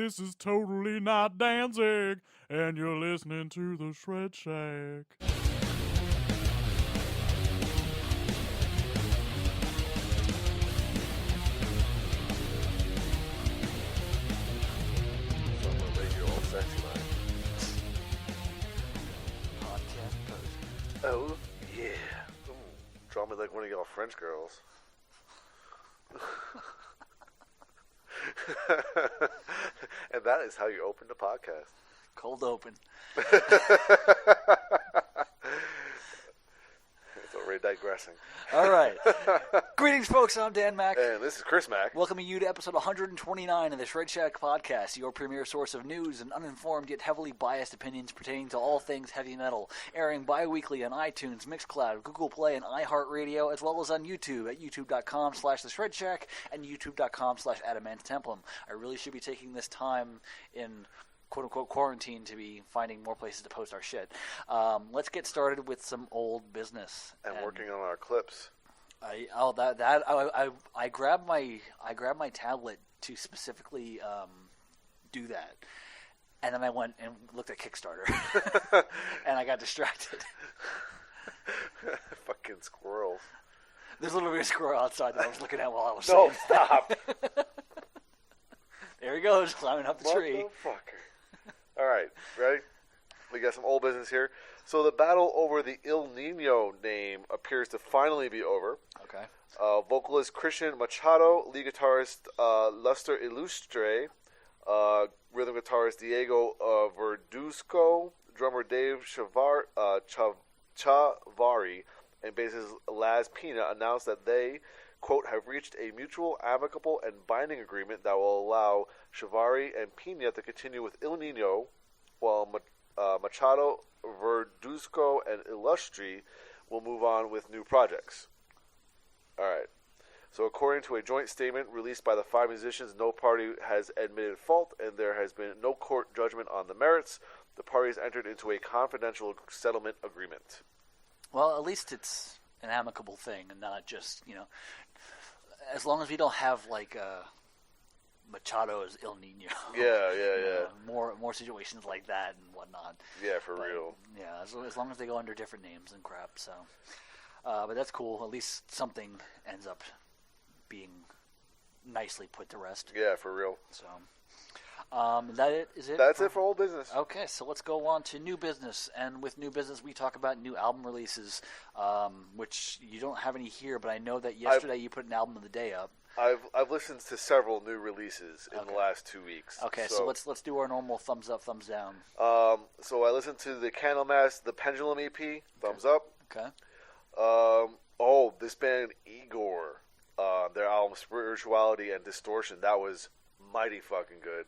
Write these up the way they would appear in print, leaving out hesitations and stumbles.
This is totally not Danzig, and you're listening to the Shred Shack. Oh, yeah. Ooh, draw me like one of y'all French girls. And that is how you open the podcast. Cold open. It's already digressing. All right. Greetings, folks. I'm Dan Mack. And this is Chris Mack. Welcoming you to episode 129 of the Shred Shack Podcast, your premier source of news and uninformed yet heavily biased opinions pertaining to all things heavy metal, airing bi-weekly on iTunes, Mixcloud, Google Play, and iHeartRadio, as well as on YouTube at youtube.com/theshredshack and youtube.com/adamanttemplum. I really should be taking this time in quote-unquote quarantine to be finding more places to post our shit. Let's get started with some old business. And working on our clips. I grabbed my tablet to specifically do that, and then I went and looked at Kickstarter, and I got distracted. Fucking squirrels. There's literally a squirrel outside that I was looking at while I was No, saying. stop. There he goes, climbing up the tree. Motherfucker. All right, ready? We got some old business here. So the battle over the Ill Nino name appears to finally be over. Okay. Vocalist Christian Machado, lead guitarist Luster Illustre, rhythm guitarist Diego Verduzco, drummer Dave Chavari, and bassist Laz Pina announced that they, quote, have reached a mutual, amicable, and binding agreement that will allow Chavari and Pina to continue with Ill Nino, while Machado, Verduzco, and Illustri will move on with new projects. All right. So according to a joint statement released by the five musicians, no party has admitted fault, and there has been no court judgment on the merits. The parties entered into a confidential settlement agreement. Well, at least it's an amicable thing and not just, as long as we don't have, like, Machado as Ill Nino. Yeah. More situations like that and whatnot. Yeah, for real. Yeah, as long as they go under different names and crap. So, but that's cool. At least something ends up being nicely put to rest. Yeah, for real. So, is that it? Is it? That's it for old business. Okay, so let's go on to new business. And with new business, we talk about new album releases, which you don't have any here, but I know that yesterday you put an album of the day up. I've listened to several new releases in the last 2 weeks. Okay, so let's do our normal thumbs up, thumbs down. So I listened to the Candlemass, the Pendulum EP, thumbs up. Okay. This band Igor, their album Spirituality and Distortion, that was mighty fucking good.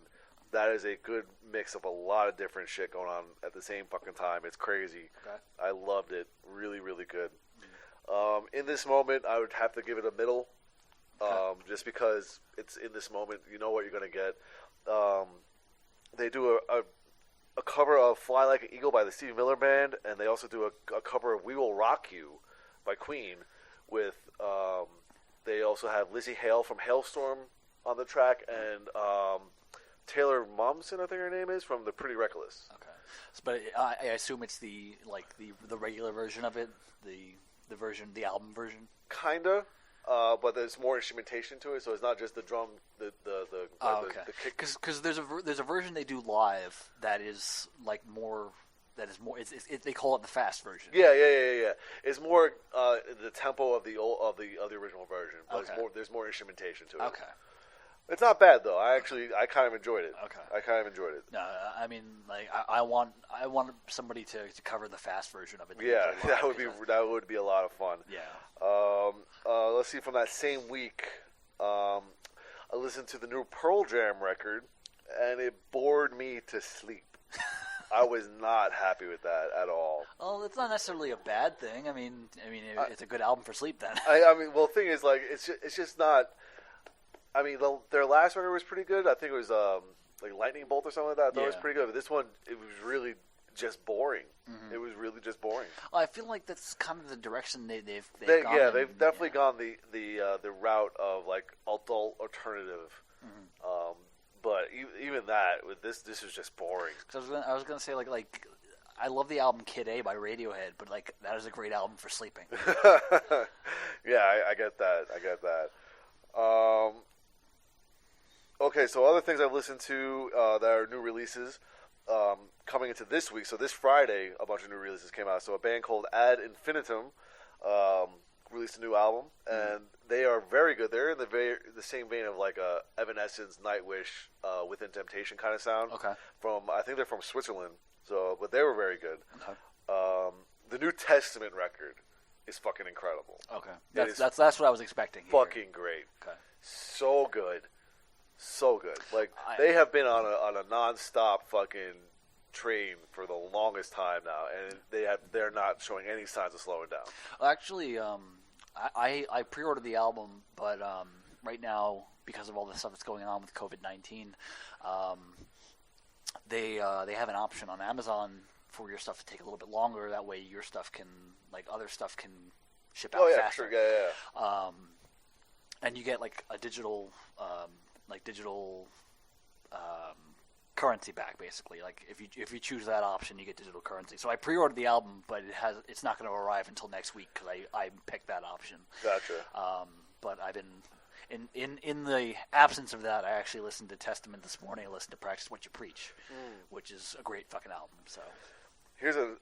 That is a good mix of a lot of different shit going on at the same fucking time. It's crazy. Okay. I loved it. Really, really good. In this moment, I would have to give it a middle. Just because it's in this moment, you know what you're going to get. They do a cover of Fly Like an Eagle by the Steve Miller Band, and they also do a cover of We Will Rock You by Queen with, they also have Lizzie Hale from Hailstorm on the track, and Taylor Momsen, I think her name is, from The Pretty Reckless. Okay. But I assume it's the regular version of it, the album version? Kinda. But there's more instrumentation to it, so it's not just the drum, the kick. Because there's a version they do live that is more. They call it the fast version. Yeah. It's more the tempo of the original version, but there's more instrumentation to it. Okay. It's not bad though. I kind of enjoyed it. Okay. I kind of enjoyed it. No, I mean, like I want somebody to cover the fast version of it. Yeah, that would be a lot of fun. Yeah. Let's see, from that same week, I listened to the new Pearl Jam record, and it bored me to sleep. I was not happy with that at all. Well, it's not necessarily a bad thing. I mean, it's a good album for sleep then. The thing is, like, it's just not. I mean, their last record was pretty good. I think it was like Lightning Bolt or something like that. That was pretty good. But this one, it was really just boring. Mm-hmm. It was really just boring. Well, I feel like that's kind of the direction they've gone. Yeah, they've definitely gone the route of like adult alternative. Mm-hmm. But even that, with this is just boring. Cause I was gonna say like I love the album Kid A by Radiohead, but like that is a great album for sleeping. Yeah, I get that. Okay, so other things I've listened to that are new releases coming into this week. So this Friday, a bunch of new releases came out. So a band called Ad Infinitum released a new album, and they are very good. They're in the same vein of like Evanescence, Nightwish, Within Temptation kind of sound. Okay. I think they're from Switzerland. So, but they were very good. Okay. The New Testament record is fucking incredible. Okay. That's what I was expecting. Fucking great. Okay. So good. Like they have been on a non-stop fucking train for the longest time now, and they're not showing any signs of slowing down. Actually, I pre-ordered the album, but right now, because of all the stuff that's going on with COVID-19, they have an option on Amazon for your stuff to take a little bit longer. That way, your stuff can, like other stuff, can ship out faster. Sure. Yeah. And you get like a digital currency back, basically. Like if you choose that option, you get digital currency. So I pre-ordered the album, but it's not going to arrive until next week because I picked that option. Gotcha. But I've been in the absence of that, I actually listened to Testament this morning. I listened to Practice What You Preach, which is a great fucking album. So here's a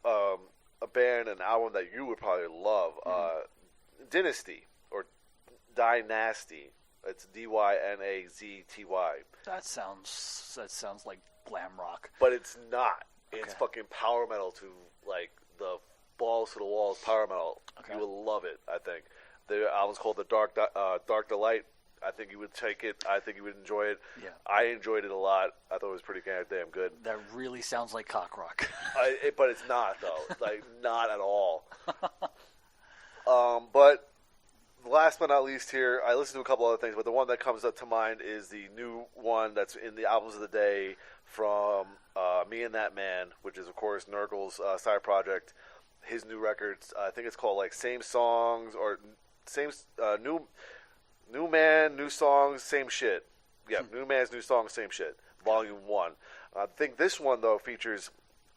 band, an album that you would probably love, Dynasty or Dynasty. It's Dynazty. That sounds like glam rock. But it's not. Okay. It's fucking power metal to like the balls to the walls power metal. Okay. You will love it, I think. The album's called The Dark Delight. I think you would take it. I think you would enjoy it. Yeah. I enjoyed it a lot. I thought it was pretty damn good. That really sounds like cock rock. But it's not, though. Like, not at all. But last but not least here, I listened to a couple other things, but the one that comes up to mind is the new one that's in the albums of the day from Me and That Man, which is, of course, Nurgle's side project. His new records, I think it's called, like, Same Songs or Same New Man, New Songs, Same Shit. Yeah, New Man's New Songs, Same Shit. Volume 1. I think this one, though, features,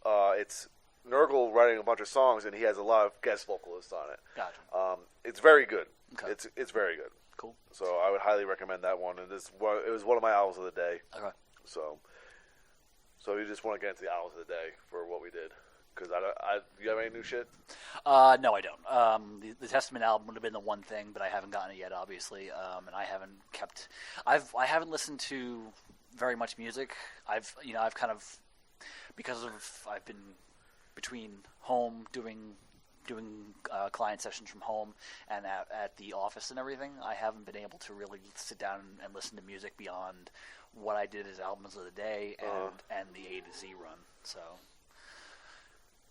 it's Nurgle writing a bunch of songs, and he has a lot of guest vocalists on it. Gotcha. It's very good. Okay. It's very good. Cool. So I would highly recommend that one. And it was one of my albums of the day. Okay. So you just want to get into the albums of the day for what we did. Because you have any new shit? No, I don't. The Testament album would have been the one thing, but I haven't gotten it yet, obviously. And I haven't I haven't listened to very much music. I've kind of, because I've been between home doing client sessions from home and at the office and everything, I haven't been able to really sit down and listen to music beyond what I did as albums of the day and the A to Z run. So.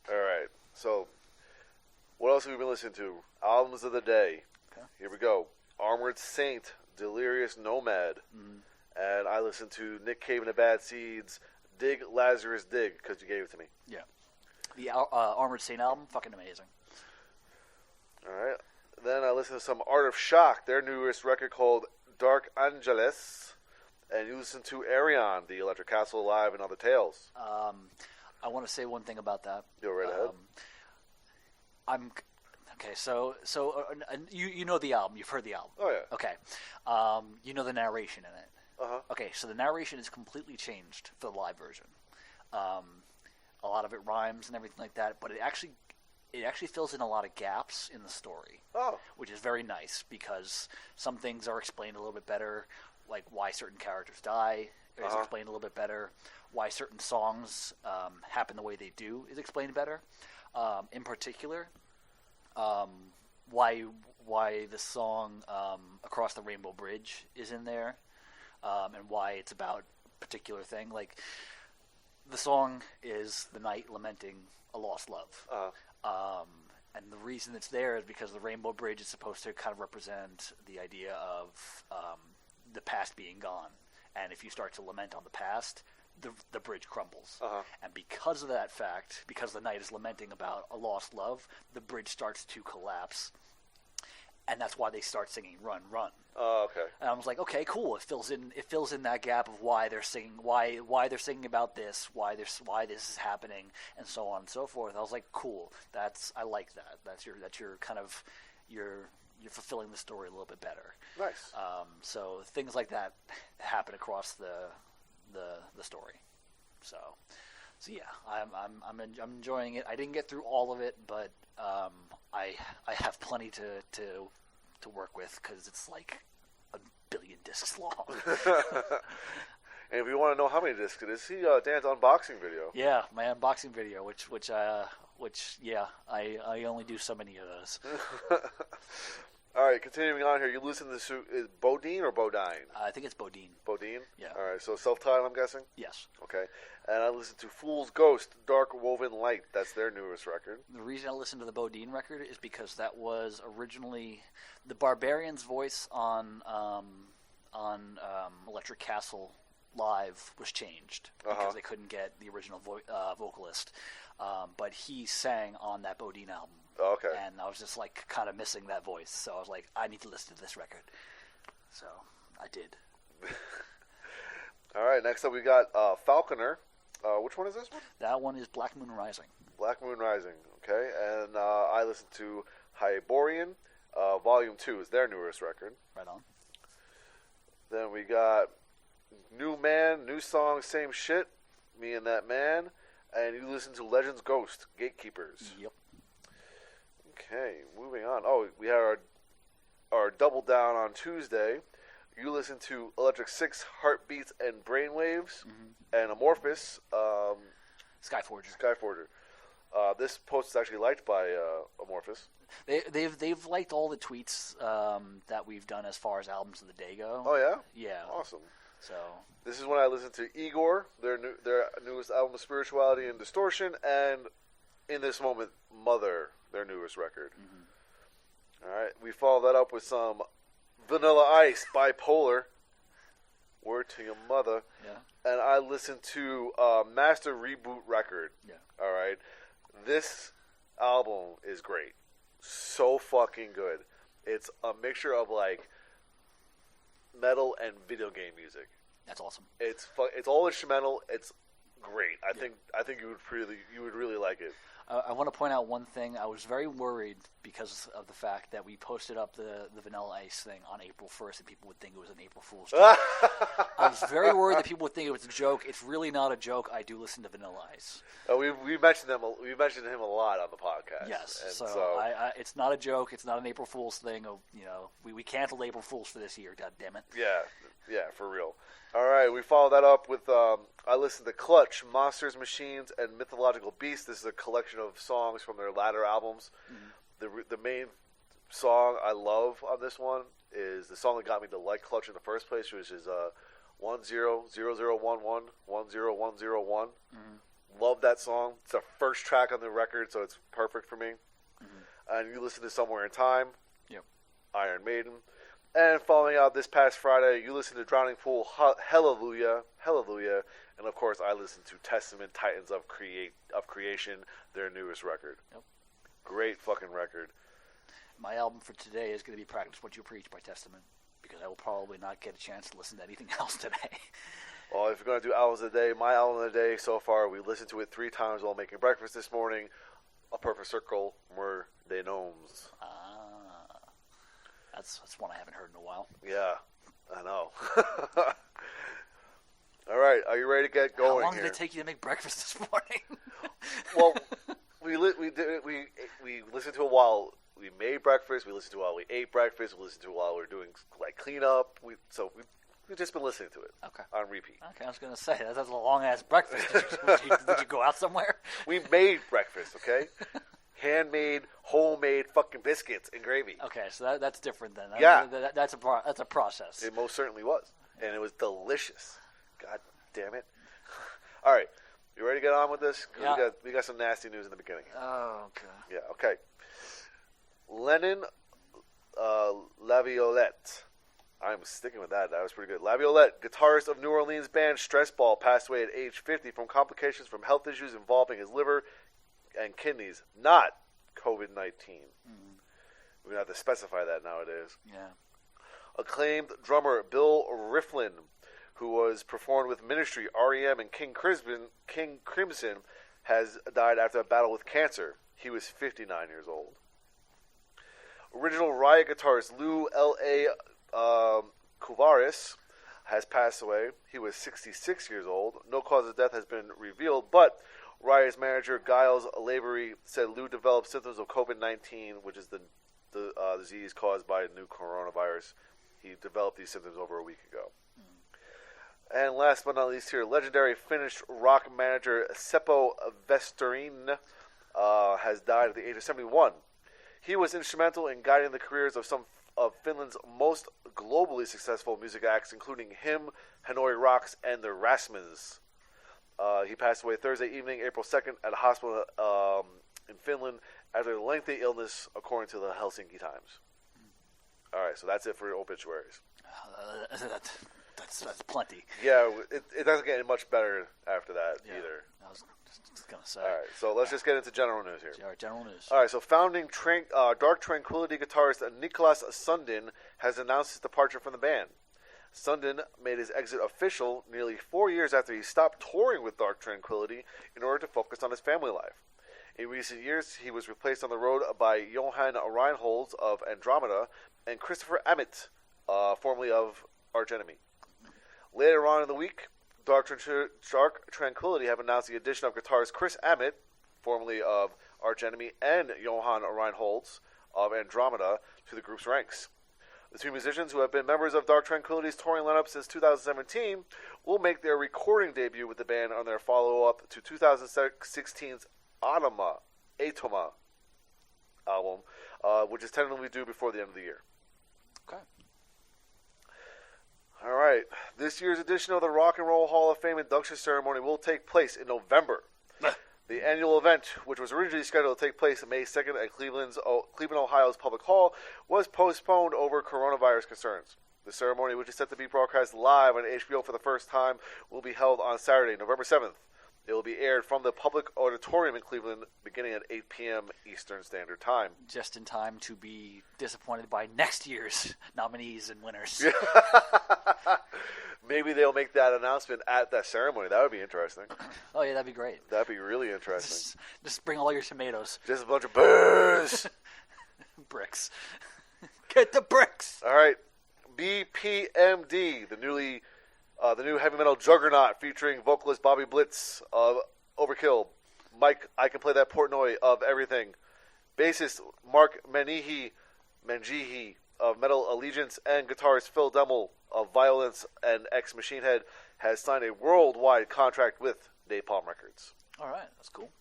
All right. So, what else have we been listening to? Albums of the day. Okay. Here we go. Armored Saint, Delirious Nomad. And I listened to Nick Cave and the Bad Seeds, Dig Lazarus Dig, because you gave it to me. Yeah. The Armored Saint album, fucking amazing. All right. Then I listened to some Art of Shock, their newest record called Dark Angeles. And you listened to Arion, the Electric Castle Live and Other Tales. I want to say one thing about that. Go right ahead. Okay. So you know the album. You've heard the album. Oh yeah. Okay. You know the narration in it. Uh-huh. Okay. So the narration is completely changed for the live version. A lot of it rhymes and everything like that, but it actually fills in a lot of gaps in the story. Oh. Which is very nice because some things are explained a little bit better, like why certain characters die is explained a little bit better. Why certain songs happen the way they do is explained better. In particular, why the song "Across the Rainbow Bridge" is in there, and why it's about a particular thing. Like the song is the knight lamenting a lost love, and the reason it's there is because the Rainbow Bridge is supposed to kind of represent the idea of the past being gone, and if you start to lament on the past, the bridge crumbles. And because of that fact, because the knight is lamenting about a lost love, the bridge starts to collapse. and that's why they start singing "Run, Run." Oh, okay. And I was like, okay, cool. It fills in that gap of why they're singing they're singing about this, why this is happening, and so on and so forth. I was like, cool. I like that. That's your kind of you're fulfilling the story a little bit better. Nice. So things like that happen across the story. So yeah, I'm enjoying it. I didn't get through all of it, but I have plenty to work with because it's like 1 billion discs long. And if you want to know how many discs it is, see Dan's unboxing video. Yeah, my unboxing video, which I only do so many of those. All right, continuing on here, you listen to is Bodine or Bodine? I think it's Bodine. Bodine? Yeah. All right, so self-titled, I'm guessing? Yes. Okay. And I listen to Fool's Ghost, Dark Woven Light. That's their newest record. The reason I listened to the Bodine record is because that was originally the Barbarian's voice on Electric Castle Live was changed because they couldn't get the original vocalist. But he sang on that Bodine album. Oh, okay. And I was just like kind of missing that voice. So I was like, I need to listen to this record. So I did. All right, next up we got Falconer. Which one is this one? That one is Black Moon Rising. Black Moon Rising, okay. And I listened to Hyborian. Volume 2 is their newest record. Right on. Then we got New Man, New Song, Same Shit, Me and That Man. And you listen to Legends Ghost, Gatekeepers. Yep. Okay, moving on. Oh, we had our double down on Tuesday. You listen to Electric Six, Heartbeats and Brainwaves, and Amorphis, Skyforger. This post is actually liked by Amorphis. They've liked all the tweets that we've done as far as albums of the day go. Oh yeah, yeah, awesome. So this is when I listened to Igor, their newest album, Spirituality and Distortion, and in this moment, Mother, their newest record. All right, we follow that up with some Vanilla Ice, Bipolar. Word to your mother. Yeah. And I listened to Master Reboot record. Yeah. All right. This album is great. So fucking good. It's a mixture of like metal and video game music. That's awesome. It's all instrumental. It's great. I think you would really like it. I want to point out one thing. I was very worried because of the fact that we posted up the Vanilla Ice thing on April 1st and people would think it was an April Fool's joke. I was very worried that people would think it was a joke. It's really not a joke. I do listen to Vanilla Ice. We mentioned him. We mentioned him a lot on the podcast. Yes. And so it's not a joke. It's not an April Fool's thing. We canceled April Fool's for this year. God damn it. Yeah, for real. All right, we follow that up with I listened to Clutch, Monsters, Machines, and Mythological Beasts. This is a collection of songs from their latter albums. The main song I love on this one is the song that got me to like Clutch in the first place, which is 100011 10101. Love that song. It's the first track on the record, so it's perfect for me. And you listen to Somewhere in Time. Yep. Iron Maiden. And following out this past Friday, you listened to Drowning Pool, Hallelujah, and of course I listened to Testament, Titans of Creation, their newest record. Yep. Great fucking record. My album for today is going to be Practice What You Preach by Testament, because I will probably not get a chance to listen to anything else today. Well, if you're going to do albums of the day, my album of the day so far, we listened to it 3 times while making breakfast this morning. A Perfect Circle, Mur de Gnomes. That's one I haven't heard in a while. Yeah, I know. All right, are you ready to get going? How long here? did it take you to make breakfast this morning? Well, we listened to it while we made breakfast. We listened to it while we ate breakfast. We listened to it while we were doing like cleanup. We've just been listening to it. Okay. On repeat. Okay, I was going to say that's a long ass breakfast. Did you go out somewhere? We made breakfast. Okay. Handmade, homemade fucking biscuits and gravy. Okay, so that's different then. Yeah. That's a process. It most certainly was. And it was delicious. God damn it. All right. You ready to get on with this? 'Cause Yeah. We got some nasty news in the beginning. Oh, okay. Yeah, okay. Lennon Laviolette. I'm sticking with that. That was pretty good. Laviolette, guitarist of New Orleans band Stressball, passed away at age 50 from complications from health issues involving his liver and kidneys, not COVID-19. We have to specify that nowadays. Yeah. Acclaimed drummer Bill Rieflin, who was performed with Ministry, REM, and King Crimson, has died after a battle with cancer. He was 59 years old. Original Riot guitarist Lou L.A. Kuvaris has passed away. He was 66 years old. No cause of death has been revealed, but Riot's manager Giles Lavery said Lou developed symptoms of COVID-19, which is the disease caused by a new coronavirus. He developed these symptoms over a week ago. And last but not least here, legendary Finnish rock manager Seppo Westerin has died at the age of 71. He was instrumental in guiding the careers of some of Finland's most globally successful music acts, including him, Hanoi Rocks, and the Rasmus. He passed away Thursday evening, April 2nd, at a hospital in Finland after a lengthy illness, according to the Helsinki Times. All right, so that's it for obituaries. That's plenty. Yeah, it doesn't get much better after that either. I was just going to say. All right, so let's just get into general news here. All right, general news. All right, so founding Dark Tranquility guitarist Niklas Sundin has announced his departure from the band. Sundin made his exit official nearly 4 years after he stopped touring with Dark Tranquility in order to focus on his family life. In recent years, he was replaced on the road by Johan Reinholds of Andromeda and Christopher Ammett, formerly of Arch Enemy. Later on in the week, Dark Tranquility have announced the addition of guitarist Chris Ammett, formerly of Arch Enemy, and Johan Reinholds of Andromeda to the group's ranks. The two musicians, who have been members of Dark Tranquility's touring lineup since 2017, will make their recording debut with the band on their follow-up to 2016's Atoma album, which is tentatively due before the end of the year. Okay. All right. This year's edition of the Rock and Roll Hall of Fame induction ceremony will take place in November. The annual event, which was originally scheduled to take place on May 2nd at Cleveland, Ohio's Public Hall, was postponed over coronavirus concerns. The ceremony, which is set to be broadcast live on HBO for the first time, will be held on Saturday, November 7th. It will be aired from the Public Auditorium in Cleveland beginning at 8 p.m. Eastern Standard Time. Just in time to be disappointed by next year's nominees and winners. Maybe they'll make that announcement at that ceremony. That would be interesting. Oh, yeah, that'd be great. That'd be really interesting. Just bring all your tomatoes. Just a bunch of booze. Bricks. Get the bricks. All right. BPMD, the new heavy metal juggernaut featuring vocalist Bobby Blitz of Overkill, Mike I Can Play That Portnoy of Everything, bassist Mark Menjihi of Metal Allegiance, and guitarist Phil Demmel of Violence and Ex Machine Head has signed a worldwide contract with Napalm Records. All right, that's cool.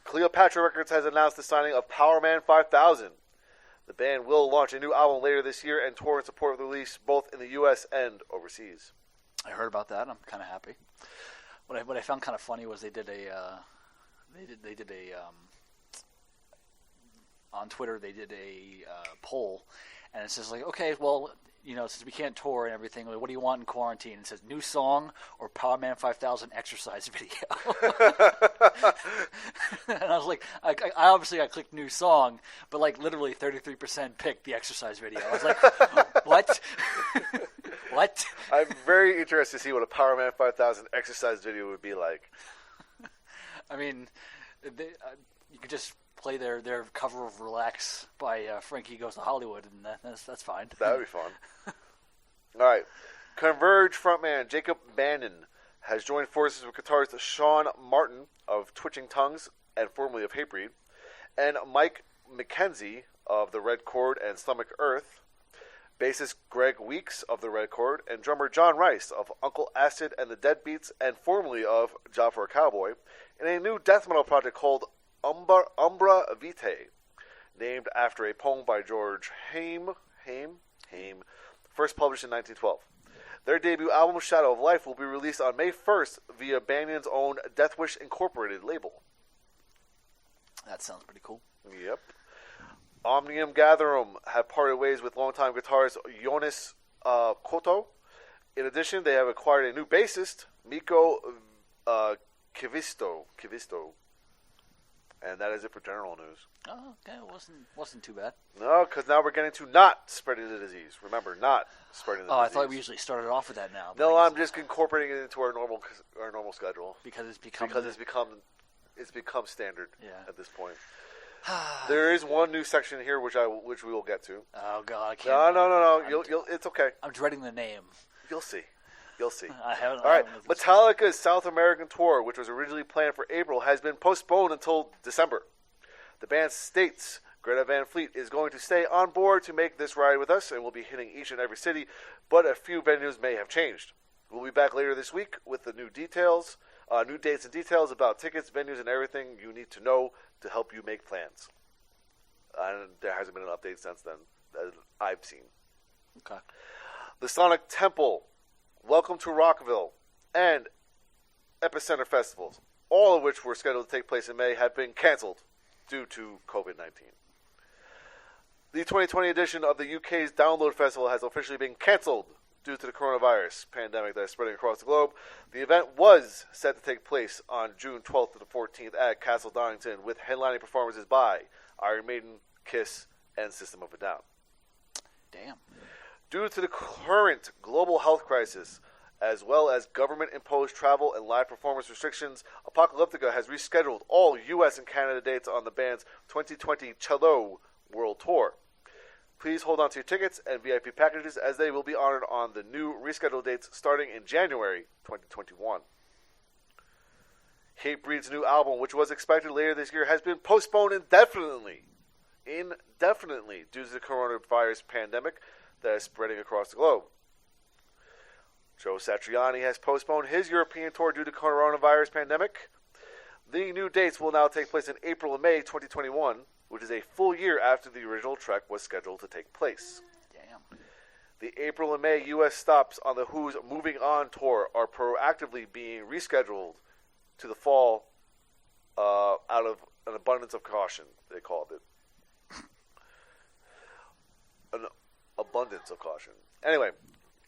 Cleopatra Records has announced the signing of Powerman 5000. The band will launch a new album later this year and tour in support of the release both in the U.S. and overseas. I heard about that. I'm kind of happy. What I found kind of funny was they did on Twitter they did a poll, and it says like, okay, well, you know, since we can't tour and everything, what do you want in quarantine? And it says new song or Powerman 5000 exercise video. And I was like, I obviously clicked new song, but like literally 33% picked the exercise video. I was like, what? What? I'm very interested to see what a Powerman 5000 exercise video would be like. I mean, you could just play their cover of Relax by Frankie Goes to Hollywood, and that's fine. That would be fun. All right. Converge frontman Jacob Bannon has joined forces with guitarist Sean Martin of Twitching Tongues and formerly of Hatebreed, and Mike McKenzie of The Red Chord and Stomach Earth, bassist Greg Weeks of The Red Chord, and drummer John Rice of Uncle Acid and the Deadbeats and formerly of Job for a Cowboy, in a new death metal project called Umbra Vitae, named after a poem by George Haim, first published in 1912. Their debut album, Shadow of Life, will be released on May 1st via Bannion's own Deathwish Incorporated label. That sounds pretty cool. Yep. Omnium Gatherum have parted ways with longtime guitarist Jonas Koto. In addition, they have acquired a new bassist, Mikko Kivisto. And that is it for general news. Oh, okay. It wasn't too bad. No, because now we're getting to not spreading the disease. Remember, not spreading the disease. I thought we usually started off with that now. No, I'm just incorporating it into our normal schedule. Because it's become standard Yeah. at this point. There is one new section here which we will get to. Oh God, I can't. No. It's okay. I'm dreading the name. You'll see. I haven't. All right, Metallica's South American tour, which was originally planned for April, has been postponed until December. The band states Greta Van Fleet is going to stay on board to make this ride with us, and will be hitting each and every city, but a few venues may have changed. We'll be back later this week with the new dates and details about tickets, venues, and everything you need to know to help you make plans. And there hasn't been an update since then that I've seen. Okay. The Sonic Temple, Welcome to Rockville, and Epicenter Festivals, all of which were scheduled to take place in May, have been canceled due to COVID-19. The 2020 edition of the UK's Download Festival has officially been cancelled due to the coronavirus pandemic that is spreading across the globe. The event was set to take place on June 12th to the 14th at Castle Donington, with headlining performances by Iron Maiden, Kiss, and System of a Down. Damn. Due to the current global health crisis, as well as government-imposed travel and live performance restrictions, Apocalyptica has rescheduled all U.S. and Canada dates on the band's 2020 Cello World Tour. Please hold on to your tickets and VIP packages, as they will be honored on the new rescheduled dates starting in January 2021. Hatebreed's new album, which was expected later this year, has been postponed indefinitely due to the coronavirus pandemic that is spreading across the globe. Joe Satriani has postponed his European tour due to coronavirus pandemic. The new dates will now take place in April and May 2021, which is a full year after the original trek was scheduled to take place. Damn. The April and May U.S. stops on the Who's Moving On tour are proactively being rescheduled to the fall out of an abundance of caution, they called it. An abundance of caution. Anyway,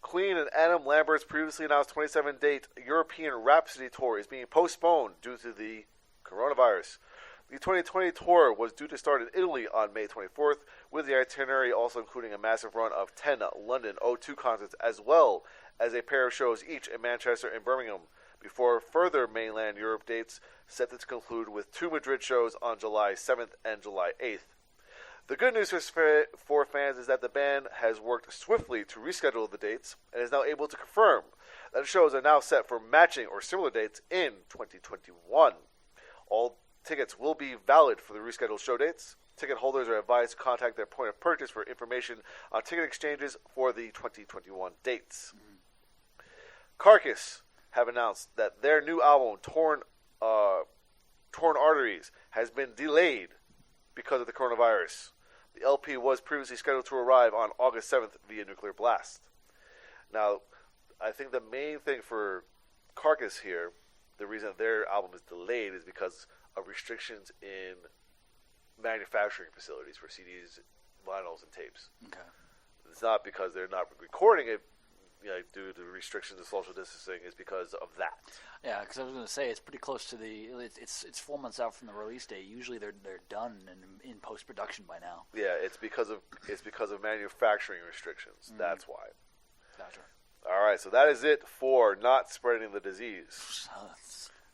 Queen and Adam Lambert's previously announced 27-date European Rhapsody tour is being postponed due to the coronavirus. The 2020 tour was due to start in Italy on May 24th, with the itinerary also including a massive run of 10 London O2 concerts, as well as a pair of shows each in Manchester and Birmingham, before further mainland Europe dates set to conclude with 2 Madrid shows on July 7th and July 8th. The good news for fans is that the band has worked swiftly to reschedule the dates and is now able to confirm that shows are now set for matching or similar dates in 2021. All tickets will be valid for the rescheduled show dates. Ticket holders are advised to contact their point of purchase for information on ticket exchanges for the 2021 dates. Mm-hmm. Carcass have announced that their new album, Torn Arteries, has been delayed because of the coronavirus. The LP was previously scheduled to arrive on August 7th via Nuclear Blast. Now, I think the main thing for Carcass here, the reason their album is delayed, is because of restrictions in manufacturing facilities for CDs, vinyls, and tapes. Okay. It's not because they're not recording it, due to restrictions of social distancing, is because of that. Yeah, because I was going to say it's pretty close to it's 4 months out from the release date. Usually they're done and in post production by now. Yeah, it's because of manufacturing restrictions. Mm-hmm. That's why. Gotcha. All right, so that is it for not spreading the disease.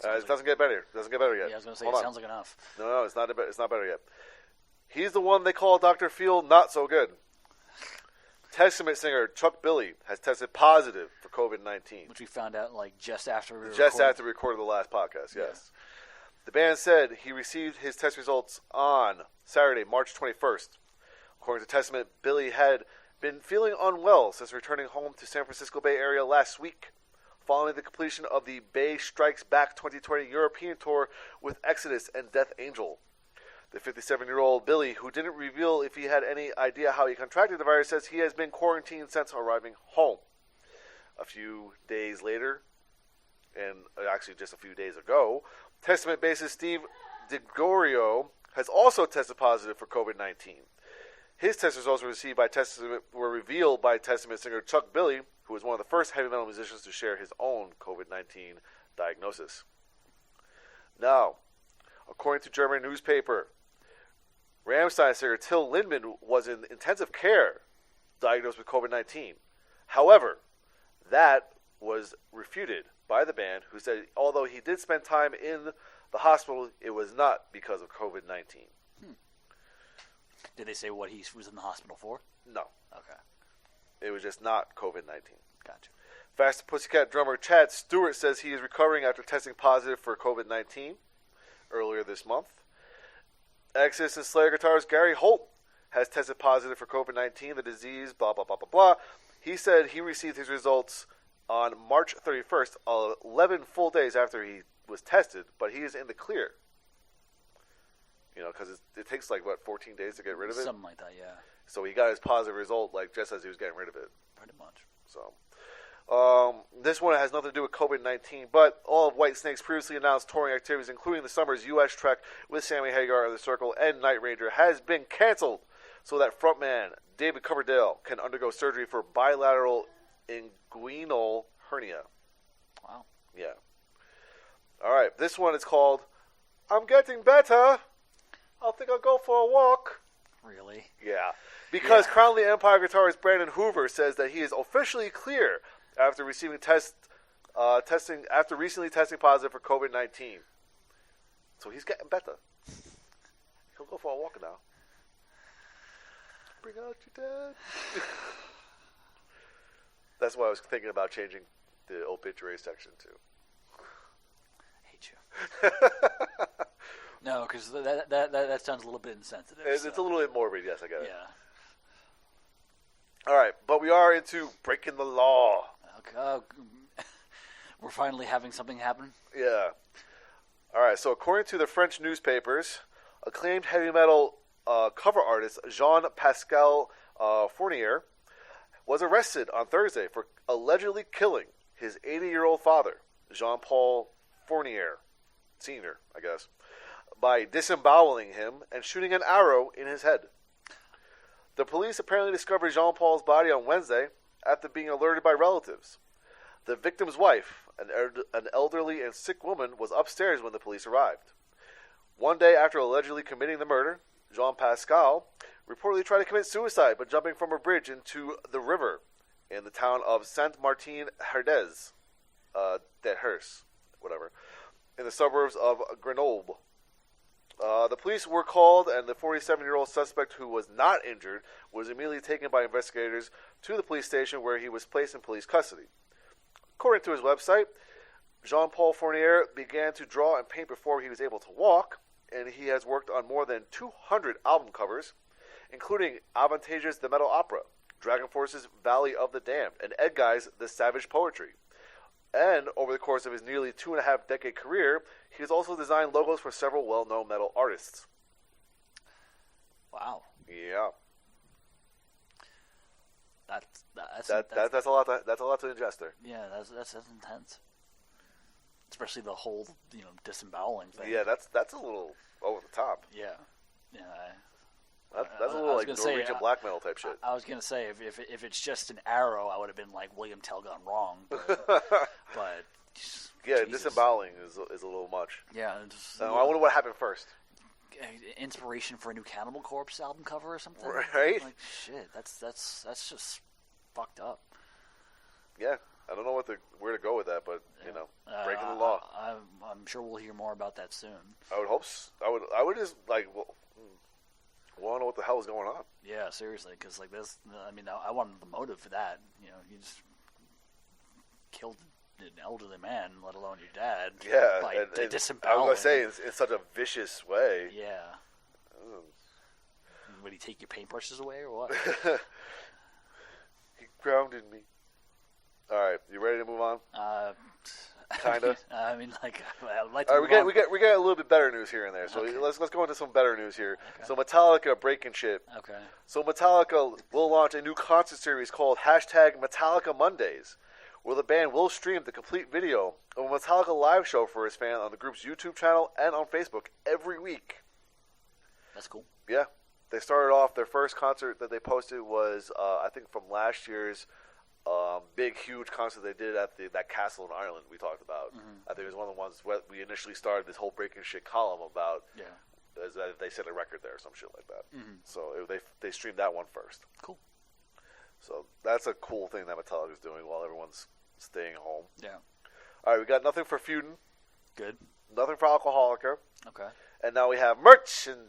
It doesn't get better. It doesn't get better yet. Yeah, I was going to say sounds like enough. No, it's not better yet. He's the one they call Dr. Feel Not So Good. Testament singer Chuck Billy has tested positive for COVID-19. Which we found out just after we recorded the last podcast, yes. Yeah. The band said he received his test results on Saturday, March 21st. According to Testament, Billy had been feeling unwell since returning home to San Francisco Bay Area last week, following the completion of the Bay Strikes Back 2020 European tour with Exodus and Death Angel. The 57-year-old Billy, who didn't reveal if he had any idea how he contracted the virus, says he has been quarantined since arriving home. A few days later, and actually just a few days ago, Testament bassist Steve DiGorio has also tested positive for COVID-19. His test results were revealed by Testament singer Chuck Billy, who was one of the first heavy metal musicians to share his own COVID-19 diagnosis. Now, According to German newspaper, Rammstein singer Till Lindemann was in intensive care, diagnosed with COVID-19. However, that was refuted by the band, who said although he did spend time in the hospital, it was not because of COVID-19. Did they say what he was in the hospital for? No. Okay. It was just not COVID-19. Gotcha. Fast Pussycat drummer Chad Stewart says he is recovering after testing positive for COVID-19 earlier this month. Exodus and Slayer guitarist Gary Holt has tested positive for COVID-19, the disease, blah, blah, blah, blah, blah. He said he received his results on March 31st, 11 full days after he was tested, but he is in the clear. You know, because it takes 14 days to get rid of it? Something like that, yeah. So he got his positive result, just as he was getting rid of it. Pretty much. So, this one has nothing to do with COVID-19, but all of Whitesnake's previously announced touring activities, including the summer's U.S. trek with Sammy Hagar of The Circle and Night Ranger, has been canceled so that frontman David Coverdale can undergo surgery for bilateral inguinal hernia. Wow. Yeah. All right, this one is called I'm Getting Better. I think I'll go for a walk. Really? Yeah. Because Crown the Empire guitarist Brandon Hoover says that he is officially clear after receiving recently testing positive for COVID-19. So he's getting better. He'll go for a walk now. Bring out your dad. That's why I was thinking about changing the obituary section too. I hate you. No, because that sounds a little bit insensitive. It's a little bit morbid, yes, I get it. Yeah. All right, but we are into breaking the law. Okay. We're finally having something happen? Yeah. All right, so according to the French newspapers, acclaimed heavy metal cover artist Jean-Pascal Fournier was arrested on Thursday for allegedly killing his 80-year-old father, Jean-Paul Fournier, Sr., I guess, by disemboweling him and shooting an arrow in his head. The police apparently discovered Jean-Paul's body on Wednesday after being alerted by relatives. The victim's wife, an elderly and sick woman, was upstairs when the police arrived. One day after allegedly committing the murder, Jean-Pascal reportedly tried to commit suicide by jumping from a bridge into the river in the town of Saint-Martin-Herdez, whatever, in the suburbs of Grenoble. The police were called, and the 47-year-old suspect, who was not injured, was immediately taken by investigators to the police station, where he was placed in police custody. According to his website, Jean-Paul Fournier began to draw and paint before he was able to walk, and he has worked on more than 200 album covers, including Avantage's The Metal Opera, Dragon Force's Valley of the Damned, and Ed Guy's The Savage Poetry. And over the course of his nearly 2.5-decade career, he has also designed logos for several well-known metal artists. Wow. Yeah. That's a lot. That's a lot to ingest there. Yeah, that's intense. Especially the whole disemboweling thing. Yeah, that's a little over the top. Yeah. That's a little like Norwegian black metal type shit. I was gonna say if it's just an arrow, I would have been like William Tell gone wrong. But yeah, Jesus. disemboweling is a little much. Yeah. I wonder what happened first. Inspiration for a new Cannibal Corpse album cover or something. Right? Like shit. That's just fucked up. Yeah. I don't know where to go with that, but breaking the law. I'm sure we'll hear more about that soon. I would hope. I would just want to know what the hell is going on. Yeah, seriously, because this. I mean, I wanted the motive for that. You just killed an elderly man, let alone your dad. Yeah, by disemboweling. I was gonna say in such a vicious way. Yeah. Would he take your paintbrushes away or what? He grounded me. All right, you ready to move on? Kinda. I mean, I'd like to. All right, we get a little bit better news here and there. So Okay. let's go into some better news here. Okay. So Metallica breaking shit. Okay. So Metallica will launch a new concert series called #Metallica Mondays, where the band will stream the complete video of a Metallica live show for its fans on the group's YouTube channel and on Facebook every week. That's cool. Yeah, they started off their first concert that they posted was I think from last year's big, huge concert they did at that castle in Ireland we talked about. I think it was one of the ones where we initially started this whole breaking shit column about. Yeah. As they set a record there or some shit like that. So they streamed that one first. Cool. So that's a cool thing that Metallica is doing while everyone's staying home. Yeah. All right, we got nothing for Feudin. Good. Nothing for Alcoholica. Okay. And now we have merchandising.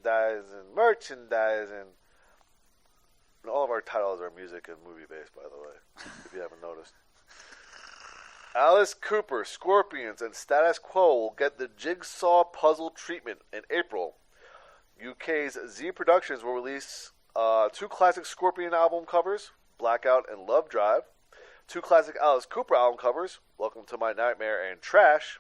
And all of our titles are music and movie based, by the way, if you haven't noticed. Alice Cooper, Scorpions, and Status Quo will get the Jigsaw puzzle treatment in April. UK's Z Productions will release 2 classic Scorpion album covers, Blackout and Love Drive, 2 classic Alice Cooper album covers, Welcome to My Nightmare and Trash,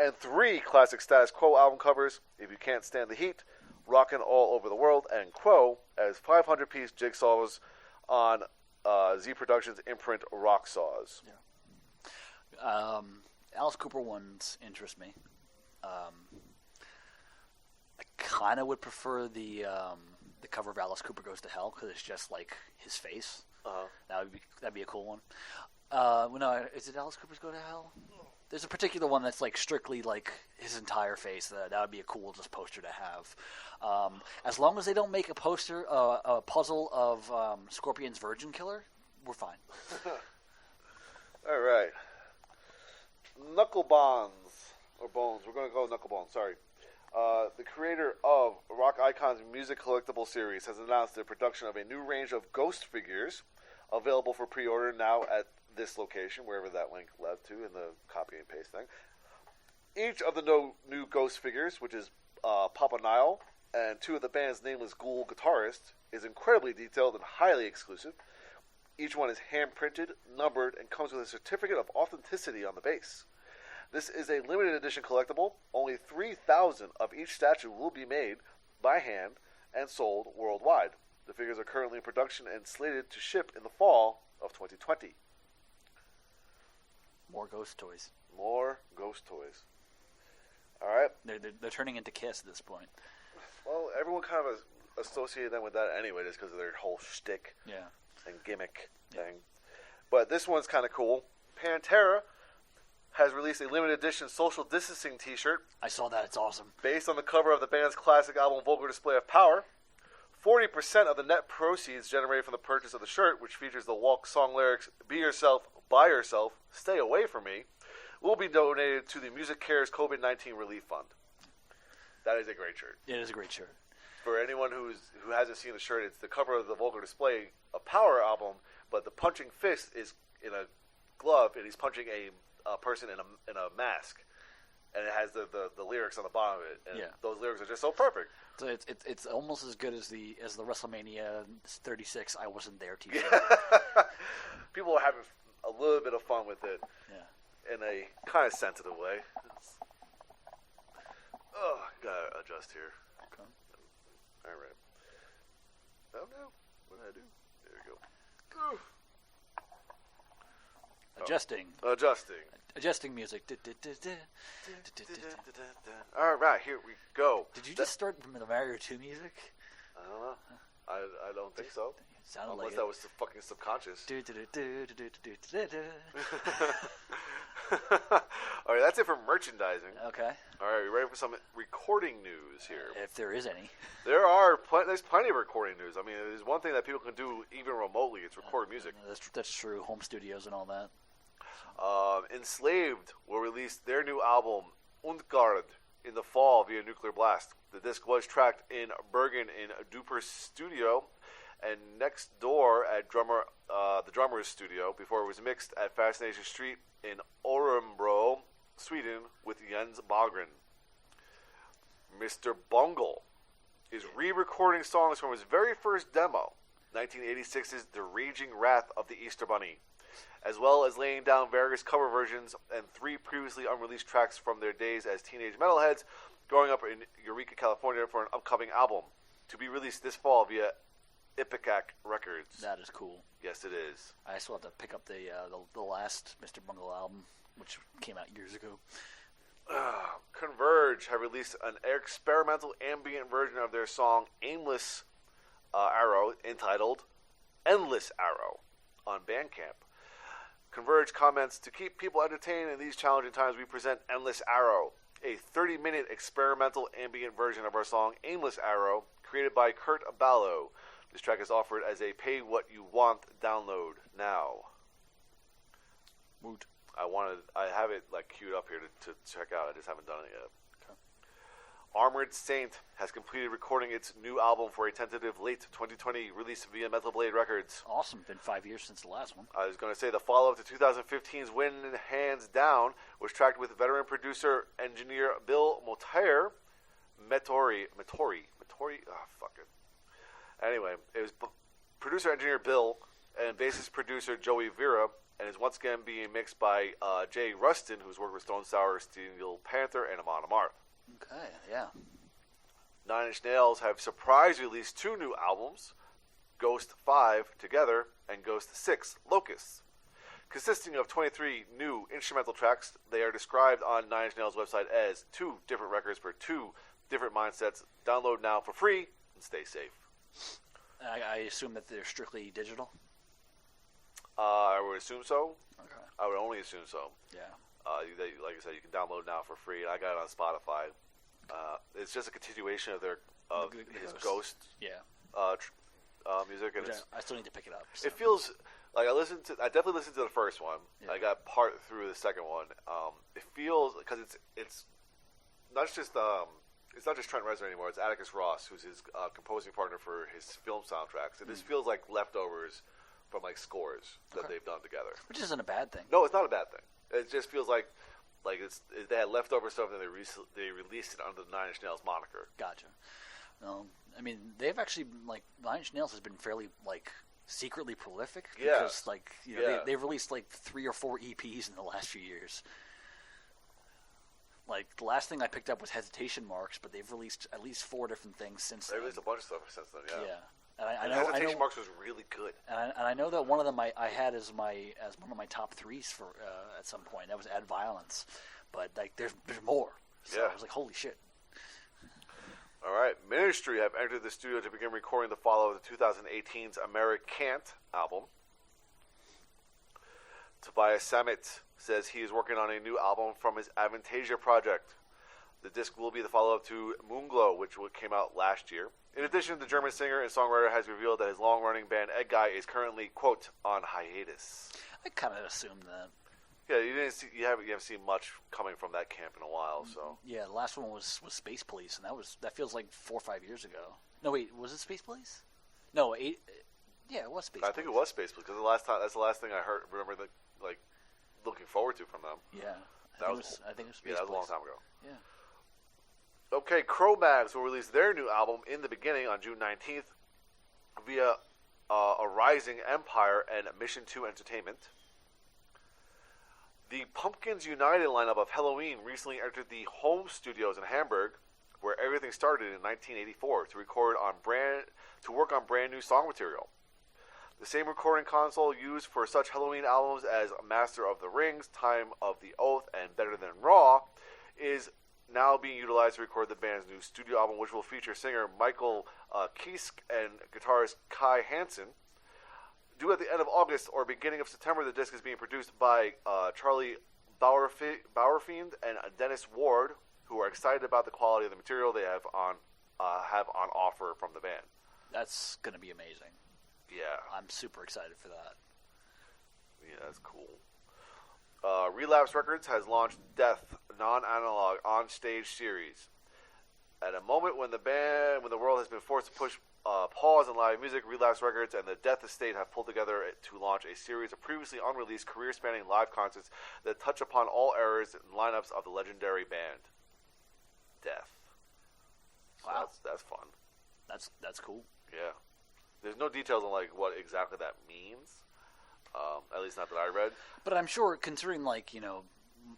and 3 classic Status Quo album covers, If You Can't Stand the Heat, Rockin' All Over the World, and Quo, as 500-piece jigsaws on Z Productions imprint Rock Saws. Yeah. Alice Cooper ones interest me. I kind of would prefer the cover of Alice Cooper Goes to Hell because it's just like his face. That'd be a cool one. No, is it Alice Cooper's Go to Hell? There's a particular one that's like strictly like his entire face. That would be a cool just poster to have. As long as they don't make a puzzle of Scorpion's Virgin Killer, we're fine. All right. Knuckle Bonds, or Bones. We're going to go Knuckle Bones, sorry. The creator of Rock Icon's music collectible series has announced the production of a new range of ghost figures available for pre-order now at this location, wherever that link led to in the copy and paste thing. Each of the new ghost figures, which is Papa Nile and 2 of the band's nameless ghoul guitarists, is incredibly detailed and highly exclusive. Each one is hand-printed, numbered, and comes with a certificate of authenticity on the base. This is a limited edition collectible. Only 3,000 of each statue will be made by hand and sold worldwide. The figures are currently in production and slated to ship in the fall of 2020. More ghost toys. More ghost toys. All right. They're turning into Kiss at this point. Well, everyone kind of associated them with that anyway, just because of their whole shtick and gimmick thing. But this one's kind of cool. Pantera has released a limited edition social distancing t-shirt. I saw that. It's awesome. Based on the cover of the band's classic album, Vulgar Display of Power. 40% of the net proceeds generated from the purchase of the shirt, which features the walk song lyrics, "Be yourself, buy yourself, stay away from me," will be donated to the Music Cares COVID-19 Relief Fund. That is a great shirt. It is a great shirt. For anyone who hasn't seen the shirt, it's the cover of the Vulgar Display of Power album, but the punching fist is in a glove, and he's punching a person in a mask. And it has the lyrics on the bottom of it, and those lyrics are just so perfect. So it's almost as good as the WrestleMania 36 I wasn't there t-shirt. People are having a little bit of fun with it, in a kind of sensitive way. Gotta adjust here. Okay. All right. Oh no, what did I do? There we go. Adjusting. Adjusting music. All right, here we go. Did you just start from the Mario 2 music? I don't know. I don't think so. It sounded Unless like that was fucking subconscious. All right, that's it for merchandising. Okay. All right, we ready for some recording news here? If there is any. There's plenty of recording news. I mean, there's one thing that people can do even remotely. It's record music. That's true. Home studios and all that. Enslaved will release their new album, Undgard, in the fall via Nuclear Blast. The disc was tracked in Bergen in Duper's studio and next door at the drummer's studio before it was mixed at Fascination Street in Örebro, Sweden with Jens Bogren. Mr. Bungle is re-recording songs from his very first demo, 1986's The Raging Wrath of the Easter Bunny, as well as laying down various cover versions and 3 previously unreleased tracks from their days as teenage metalheads growing up in Eureka, California for an upcoming album to be released this fall via Ipecac Records. That is cool. Yes, it is. I still have to pick up the last Mr. Bungle album, which came out years ago. Converge have released an experimental ambient version of their song Aimless Arrow entitled Endless Arrow on Bandcamp. Converge comments, to keep people entertained in these challenging times, we present Endless Arrow, a 30-minute experimental ambient version of our song Aimless Arrow, created by Kurt Ballo. This track is offered as a pay what you want download now. Woot. I have it like queued up here to check out. I just haven't done it yet. Armored Saint has completed recording its new album for a tentative late 2020 release via Metal Blade Records. Awesome. Been 5 years since the last one. I was going to say the follow-up to 2015's Win Hands Down was tracked with veteran producer engineer Bill Motair. Metori. Oh, fuck it. Anyway, it was producer engineer Bill and bassist producer Joey Vera, and is once again being mixed by Jay Rustin, who's worked with Stone Sour, Steel Panther, and Amon Amarth. Okay, yeah. Nine Inch Nails have surprise released 2 new albums, Ghost 5 Together and Ghost 6 Locusts. Consisting of 23 new instrumental tracks, they are described on Nine Inch Nails' website as 2 different records for 2 different mindsets. Download now for free and stay safe. I assume that they're strictly digital? I would assume so. Okay. I would only assume so. Yeah. Like I said, you can download now for free. I got it on Spotify. It's just a continuation of his Ghost music, and I still need to pick it up. So. It feels like I definitely listened to the first one. Yeah. I got part through the second one. It feels because it's not just Trent Reznor anymore. It's Atticus Ross, who's his composing partner for his film soundtracks. And this feels like leftovers from like scores that they've done together, which isn't a bad thing. No, it's not a bad thing. It just feels like they had leftover stuff and they released it under the Nine Inch Nails moniker. Gotcha. I mean, they've actually Nine Inch Nails has been fairly secretly prolific because they've released 3 or 4 EPs in the last few years. Like the last thing I picked up was Hesitation Marks, but they've released at least 4 different things since. They released a bunch of stuff since then. Yeah. Yeah. And Hesitation Marks was really good. And I know that one of them I had as one of my top 3s for at some point. That was Add Violence, but there's more. So I was like, holy shit. All right, Ministry have entered the studio to begin recording the follow-up to 2018's Americant album. Tobias Sammet says he is working on a new album from his Avantasia project. The disc will be the follow-up to Moonglow, which came out last year. In addition, the German singer and songwriter has revealed that his long-running band Egg Guy is currently, quote, on hiatus. I kind of assumed that. Yeah, you haven't seen much coming from that camp in a while, so. Yeah, the last one was Space Police, and that feels like 4 or 5 years ago. No, wait, was it Space Police? No, 8. Yeah, it was Space Police. I think it was Space Police because that's the last thing I heard. Remember, looking forward to from them. Yeah, I think it was Space Police. Yeah, that was a long time ago. Yeah. Okay, Cro-Mags will release their new album In the Beginning on June 19th via A Rising Empire and Mission 2 Entertainment. The Pumpkins United lineup of Helloween recently entered the home studios in Hamburg, where everything started in 1984, to work on brand new song material. The same recording console used for such Helloween albums as Master of the Rings, Time of the Oath, and Better Than Raw is now being utilized to record the band's new studio album, which will feature singer Michael Kiesk and guitarist Kai Hansen. Due at the end of August or beginning of September, the disc is being produced by Charlie Bauerfeind and Dennis Ward, who are excited about the quality of the material they have on offer from the band. That's going to be amazing. Yeah. I'm super excited for that. Yeah, that's cool. Relapse Records has launched Death non-analog on-stage series. At a moment when the world has been forced to push pause in live music, Relapse Records and the Death Estate have pulled together to launch a series of previously unreleased, career-spanning live concerts that touch upon all eras and lineups of the legendary band. Death. So wow, that's fun. That's cool. Yeah. There's no details on what exactly that means. At least not that I read. But I'm sure, considering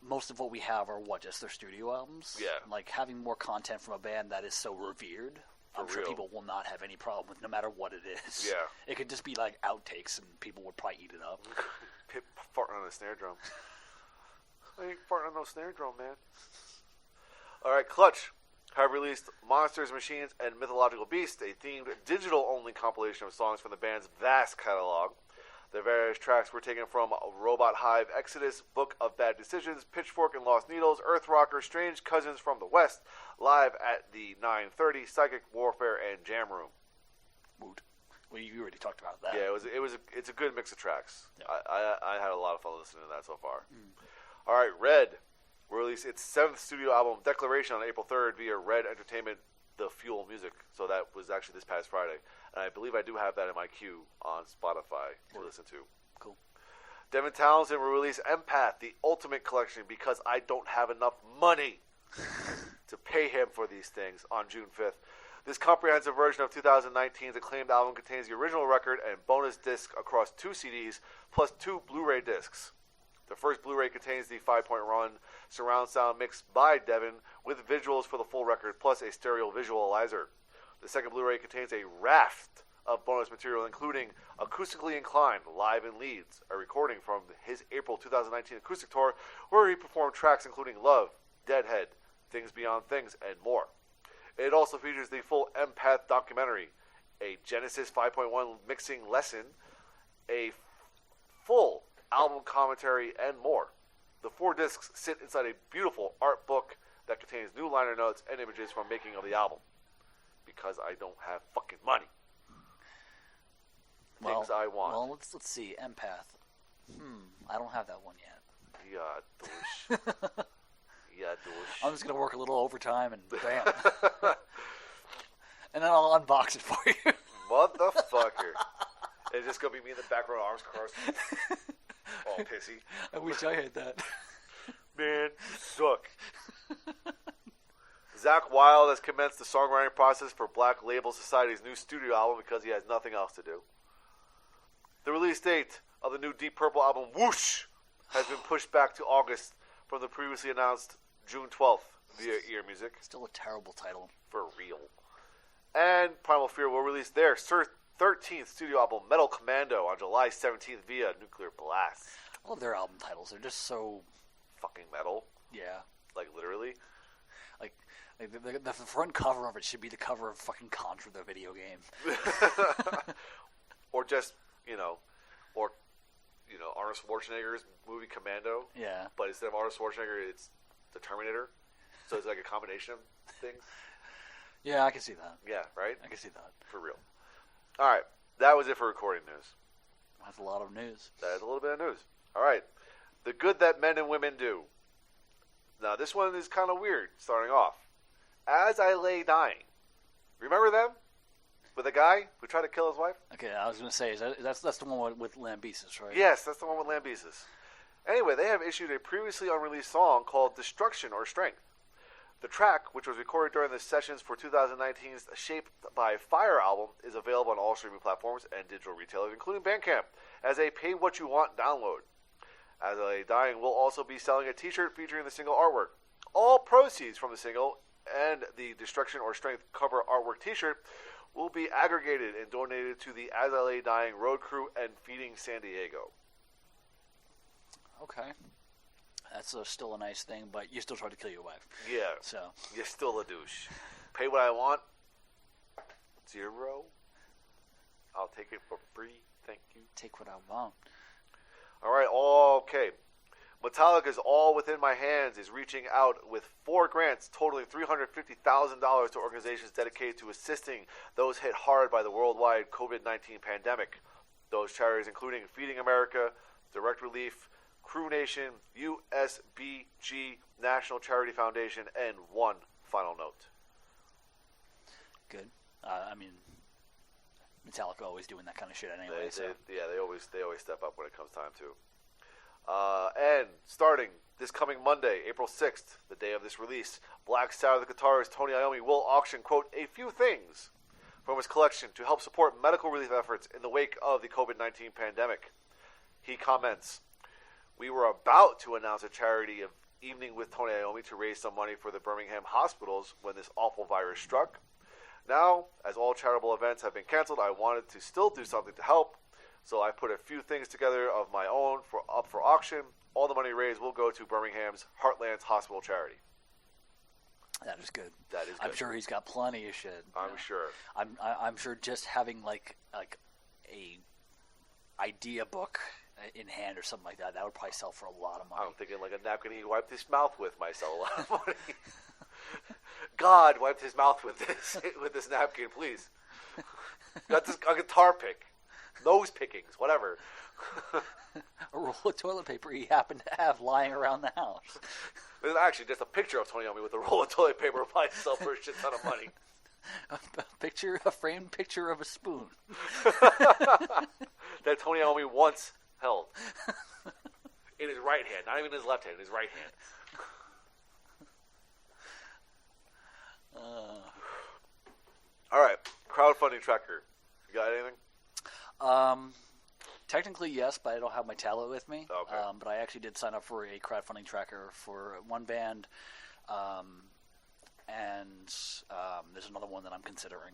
most of what we have are just their studio albums. Yeah. Having more content from a band that is so revered, I'm sure people will not have any problem with, no matter what it is. Yeah. It could just be outtakes, and people would probably eat it up. Farting on a snare drum. I ain't farting on no snare drum, man. All right, Clutch have released Monsters, Machines, and Mythological Beasts, a themed digital-only compilation of songs from the band's vast catalog. The various tracks were taken from Robot Hive, Exodus, Book of Bad Decisions, Pitchfork and Lost Needles, Earth Rocker, Strange Cousins from the West, Live at the 9:30, Psychic Warfare, and Jam Room. Woot. Well, you already talked about that. Yeah, it's a good mix of tracks. Yeah. I had a lot of fun listening to that so far. All right, Red released its 7th studio album, Declaration, on April 3rd via Red Entertainment, The Fuel Music. So that was actually this past Friday. And I believe I do have that in my queue on Spotify to listen to. Cool. Devin Townsend will release Empath, the Ultimate Collection, because I don't have enough money to pay him for these things, on June 5th. This comprehensive version of 2019's acclaimed album contains the original record and bonus disc across 2 CDs, plus 2 Blu-ray discs. The first Blu-ray contains the 5-point run surround sound mixed by Devin with visuals for the full record, plus a stereo visualizer. The second Blu-ray contains a raft of bonus material, including Acoustically Inclined, Live in Leeds, a recording from his April 2019 acoustic tour, where he performed tracks including Love, Deadhead, Things Beyond Things, and more. It also features the full Empath documentary, a Genesis 5.1 mixing lesson, a full album commentary, and more. The 4 discs sit inside a beautiful art book that contains new liner notes and images from making of the album. Because I don't have fucking money. Things I want. Well, let's see. Empath. I don't have that one yet. Yeah, douche. Yeah, douche. I'm just going to work a little overtime and bam. And then I'll unbox it for you. Motherfucker. It's just going to be me in the background, arms crossed. All pissy. I wish I had that. Man, you suck. Zach Wilde has commenced the songwriting process for Black Label Society's new studio album because he has nothing else to do. The release date of the new Deep Purple album, Whoosh, has been pushed back to August from the previously announced June 12th via Ear Music. Still a terrible title. For real. And Primal Fear will release their 13th studio album, Metal Commando, on July 17th via Nuclear Blast. I love their album titles. They're just so... fucking metal. Yeah. Like, literally. Like the front cover of it should be the cover of fucking Contra, the video game. Or just, Arnold Schwarzenegger's movie Commando. Yeah. But instead of Arnold Schwarzenegger, it's the Terminator. So it's like a combination of things. Yeah, I can see that. Yeah, right? I can see that. For real. All right. That was it for recording news. That's a lot of news. That is a little bit of news. All right. The good that men and women do. Now, this one is kind of weird, starting off. As I Lay Dying. Remember them? With a guy who tried to kill his wife? Okay, I was going to say, that's the one with Lambesis, right? Yes, that's the one with Lambesis. Anyway, they have issued a previously unreleased song called Destruction or Strength. The track, which was recorded during the sessions for 2019's Shaped by Fire album, is available on all streaming platforms and digital retailers, including Bandcamp, as a pay-what-you-want download. As I Lay Dying will also be selling a t-shirt featuring the single artwork. All proceeds from the single and the Destruction or Strength cover artwork t-shirt will be aggregated and donated to the As I Lay Dying Road Crew and Feeding San Diego. Okay. That's still a nice thing, but you still try to kill your wife. Yeah. So You're still a douche. Pay what I want. 0. I'll take it for free. Thank you. take what I want. All right. Okay. Metallica's All Within My Hands is reaching out with 4 grants totaling $350,000 to organizations dedicated to assisting those hit hard by the worldwide COVID-19 pandemic. Those charities including Feeding America, Direct Relief, Crew Nation, USBG, National Charity Foundation, and One Final Note. Good. I mean, Metallica always doing that kind of shit anyway. They always step up when it comes time to. And starting this coming Monday, April 6th, the day of this release, Black Sabbath guitarist Tony Iommi will auction, quote, a few things from his collection to help support medical relief efforts in the wake of the COVID-19 pandemic. He comments, "We were about to announce a charity of Evening with Tony Iommi to raise some money for the Birmingham hospitals when this awful virus struck. Now, as all charitable events have been canceled, I wanted to still do something to help. So I put a few things together of my own up for auction. All the money raised will go to Birmingham's Heartlands Hospital charity." That is good. That is good. I'm sure he's got plenty of shit. I'm sure. I'm sure just having like a idea book in hand or something like that. That would probably sell for a lot of money. I'm thinking like a napkin he wiped his mouth with might sell a lot of money. God wiped his mouth with this napkin, please. Got this a guitar pick, nose pickings, whatever. A roll of toilet paper he happened to have lying around the house. There's actually just a picture of Tony Iommi with a roll of toilet paper might sell for a shit ton of money. A framed picture of a spoon. That Tony Iommi once held. In his right hand, not even his left hand, in his right hand. All right, crowdfunding tracker. You got anything? Technically, yes, but I don't have my tablet with me. Okay. But I actually did sign up for a crowdfunding tracker for one band, and there's another one that I'm considering.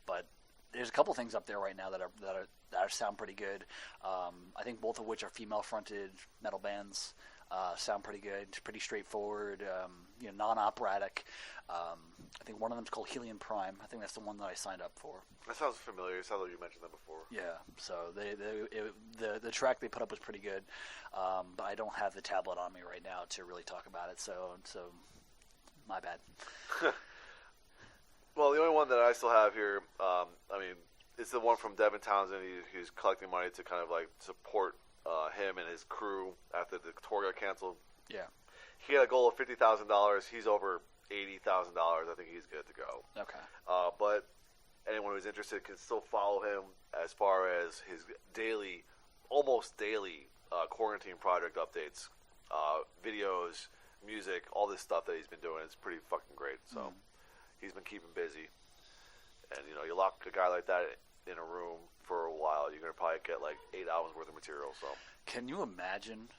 But there's a couple things up there right now that sound pretty good. I think both of which are female-fronted metal bands. Sound pretty good, pretty straightforward, non-operatic. I think one of them is called Helium Prime. I think that's the one that I signed up for. That sounds familiar. It sounds like you mentioned that before. Yeah, so the track they put up was pretty good, but I don't have the tablet on me right now to really talk about it, so my bad. Well, the only one that I still have here, it's the one from Devin Townsend. He's collecting money to kind of like support him and his crew after the tour got canceled. Yeah. He had a goal of $50,000. He's over $80,000. I think he's good to go. Okay. But anyone who's interested can still follow him as far as his almost daily quarantine project updates, videos, music, all this stuff that he's been doing. It's pretty fucking great. So he's been keeping busy. And, you lock a guy like that in a room for a while, you're going to probably get like 8 hours worth of material. So, can you imagine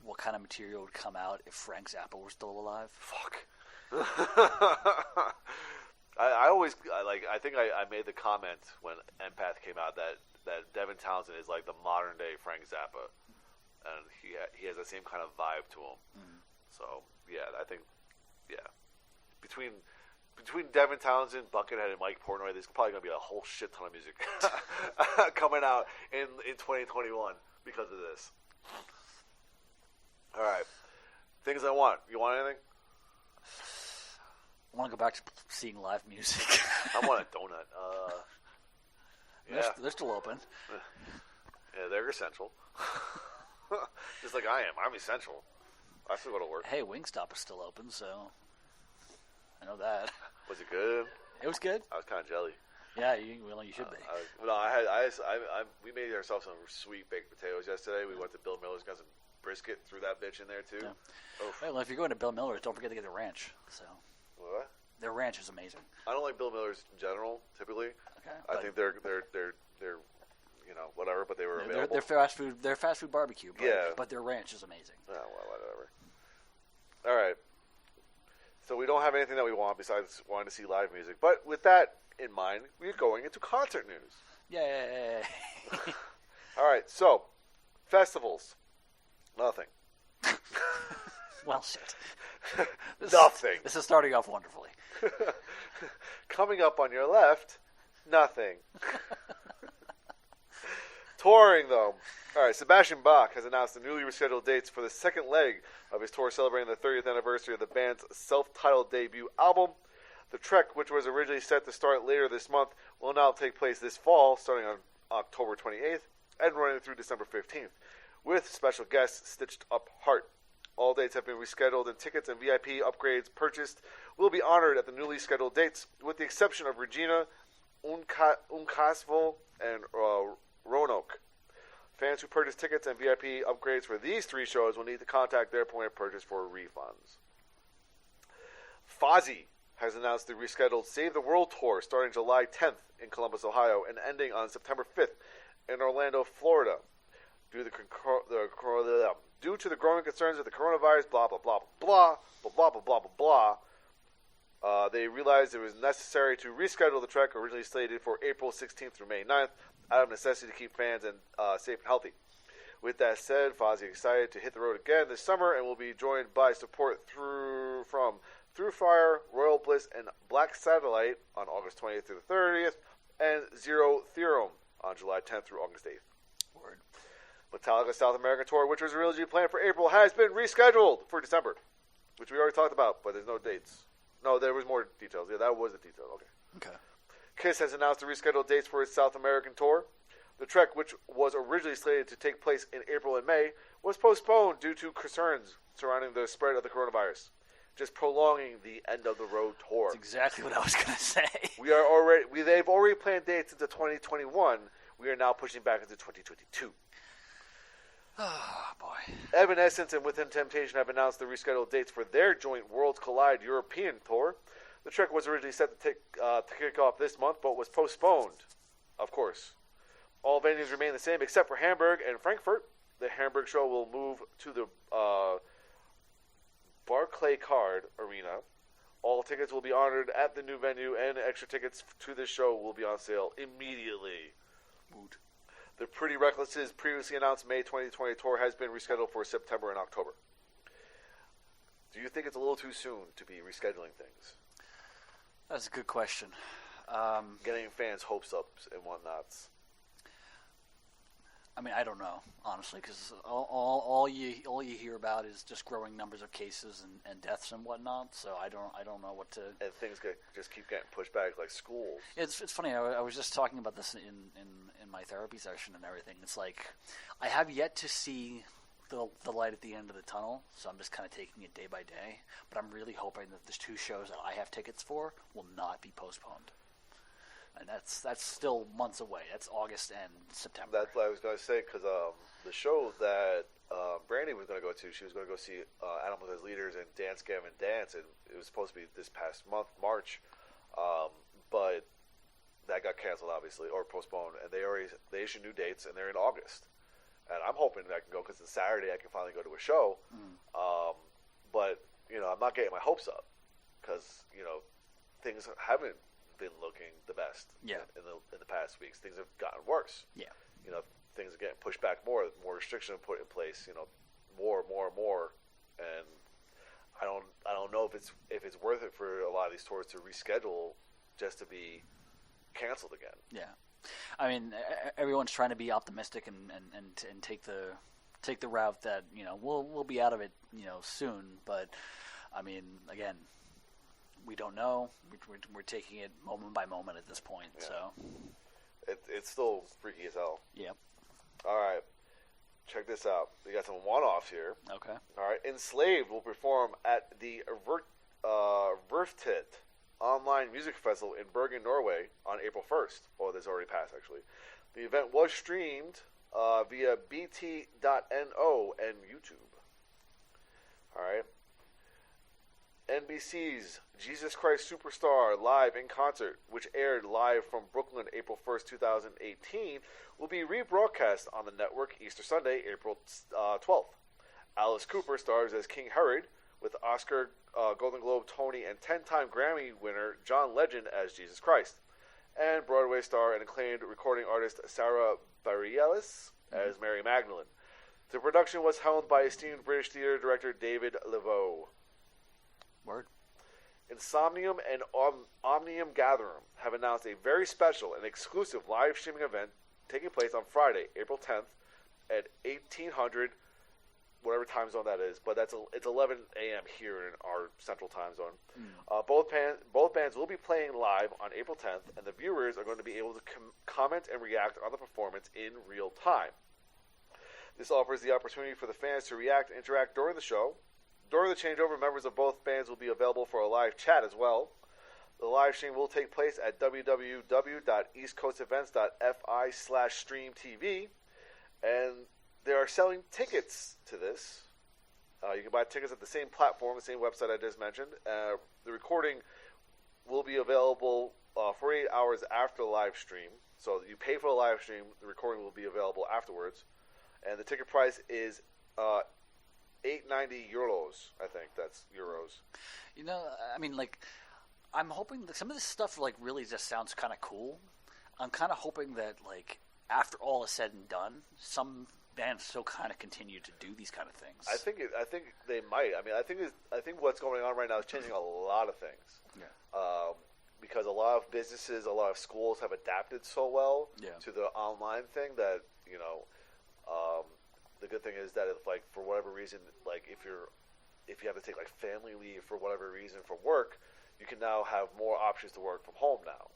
what kind of material would come out if Frank Zappa were still alive? Fuck. I think I made the comment when Empath came out that Devin Townsend is like the modern day Frank Zappa, and he has the same kind of vibe to him. So yeah, I think between Devin Townsend, Buckethead, and Mike Portnoy, there's probably going to be a whole shit ton of music coming out in 2021 because of this. All right. Things I want. You want anything? I want to go back to seeing live music. I want a donut. Yeah. They're still open. Yeah, they're essential. Just like I am. I'm essential. I still go to work. Hey, Wingstop is still open, so I know that. Was it good? It was good. I was kind of jelly. Yeah, you should be. We made ourselves some sweet baked potatoes yesterday. We went to Bill Miller's, got some brisket, threw that bitch in there too. Yeah. Well, if you're going to Bill Miller's, don't forget to get the ranch. So what? Their ranch is amazing. I don't like Bill Miller's in general. Typically, okay. I think they're whatever, but they were available. They're fast food. They're fast food barbecue. But their ranch is amazing. Oh, well, whatever. All right. So we don't have anything that we want besides wanting to see live music. But with that in mind, we're going into concert news. Yay! All right. So festivals, nothing. Well, shit. Nothing. This is starting off wonderfully. Coming up on your left, nothing. Touring, though. All right, Sebastian Bach has announced the newly rescheduled dates for the second leg of his tour celebrating the 30th anniversary of the band's self-titled debut album. The trek, which was originally set to start later this month, will now take place this fall, starting on October 28th and running through December 15th, with special guests Stitched Up Heart. All dates have been rescheduled, and tickets and VIP upgrades purchased will be honored at the newly scheduled dates, with the exception of Regina, Uncasville, and Roanoke. Fans who purchase tickets and VIP upgrades for these three shows will need to contact their point of purchase for refunds. Fozzy has announced the rescheduled Save the World Tour starting July 10th in Columbus, Ohio, and ending on September 5th in Orlando, Florida. Due to the growing concerns with the coronavirus, blah, blah, blah, blah, blah, blah, blah, blah, blah, blah, they realized it was necessary to reschedule the trek originally slated for April 16th through May 9th out of necessity to keep fans safe and healthy. With that said, Fozzy is excited to hit the road again this summer and will be joined by support from Through Fire, Royal Bliss, and Black Satellite on August 20th through the 30th, and Zero Theorem on July 10th through August 8th. Metallica South American tour, which was originally planned for April, has been rescheduled for December, which we already talked about, but there's no dates. No, there was more details. Yeah, that was the detail. Okay. Kiss has announced the rescheduled dates for its South American tour. The trek, which was originally slated to take place in April and May, was postponed due to concerns surrounding the spread of the coronavirus, just prolonging the end of the road tour. That's exactly what I was going to say. They've already planned dates into 2021. We are now pushing back into 2022. Oh, boy. Evanescence and Within Temptation have announced the rescheduled dates for their joint Worlds Collide European tour. The trek was originally set to kick off this month, but was postponed, of course. All venues remain the same except for Hamburg and Frankfurt. The Hamburg show will move to the Barclaycard Arena. All tickets will be honored at the new venue, and extra tickets to this show will be on sale immediately. Mood. The Pretty Reckless's previously announced May 2020 tour has been rescheduled for September and October. Do you think it's a little too soon to be rescheduling things? That's a good question. Getting fans' hopes up and whatnots. I mean, I don't know, honestly, because all you hear about is just growing numbers of cases and deaths and whatnot. So I don't know what to. And things just keep getting pushed back, like schools. It's funny. I was just talking about this in my therapy session and everything. It's like I have yet to see the light at the end of the tunnel, so I'm just kind of taking it day by day. But I'm really hoping that the 2 shows that I have tickets for will not be postponed. And that's still months away. That's August and September. That's what I was going to say, because the show that Brandy was going to go to, she was going to go see Animals as Leaders and Dance Gavin Dance, and it was supposed to be this past month, March, but that got canceled, obviously, or postponed, and they issued new dates, and they're in August. And I'm hoping that I can go, because it's Saturday, I can finally go to a show. But, I'm not getting my hopes up, because, things haven't been looking the best in the past weeks. Things have gotten worse. Yeah. Things are getting pushed back more restrictions are put in place, more, and I don't know if it's worth it for a lot of these tours to reschedule just to be canceled again. Yeah. I mean, everyone's trying to be optimistic and take the route that, we'll be out of it, soon, but I mean, again, we don't know. We're taking it moment by moment at this point. Yeah. So it's still freaky as hell. Yep. All right. Check this out. We got some one-offs here. Okay. All right. Enslaved will perform at the Verftit online music festival in Bergen, Norway on April 1st. Oh, this already passed, actually. The event was streamed via bt.no and YouTube. All right. NBC's Jesus Christ Superstar Live in Concert, which aired live from Brooklyn April 1st, 2018, will be rebroadcast on the network Easter Sunday, April 12th. Alice Cooper stars as King Herod, with Oscar, Golden Globe, Tony, and 10-time Grammy winner John Legend as Jesus Christ, and Broadway star and acclaimed recording artist Sarah Bareilles as Mary Magdalene. The production was helmed by esteemed British theater director David Laveau. Word. Insomnium and Omnium Gatherum have announced a very special and exclusive live streaming event taking place on Friday, April 10th at 1800, whatever time zone that is, but it's 11 a.m. here in our central time zone. Both bands will be playing live on April 10th, and the viewers are going to be able to comment and react on the performance in real time. This offers the opportunity for the fans to react and interact during the show. During the changeover, members of both bands will be available for a live chat as well. The live stream will take place at www.eastcoastevents.fi/streamtv, and they are selling tickets to this. You can buy tickets at the same platform, the same website I just mentioned. The recording will be available 48 hours after the live stream. So you pay for the live stream, the recording will be available afterwards. And the ticket price is 890 euros, I think. That's euros. I mean, I'm hoping that some of this stuff, really just sounds kind of cool. I'm kind of hoping that, after all is said and done, some bands still kind of continue to do these kind of things. I think they might. I mean, I think what's going on right now is changing a lot of things. Yeah. Because a lot of businesses, a lot of schools have adapted so well to the online thing that, the good thing is that if, like, for whatever reason, like if you have to take like family leave for whatever reason from work, you can now have more options to work from home now.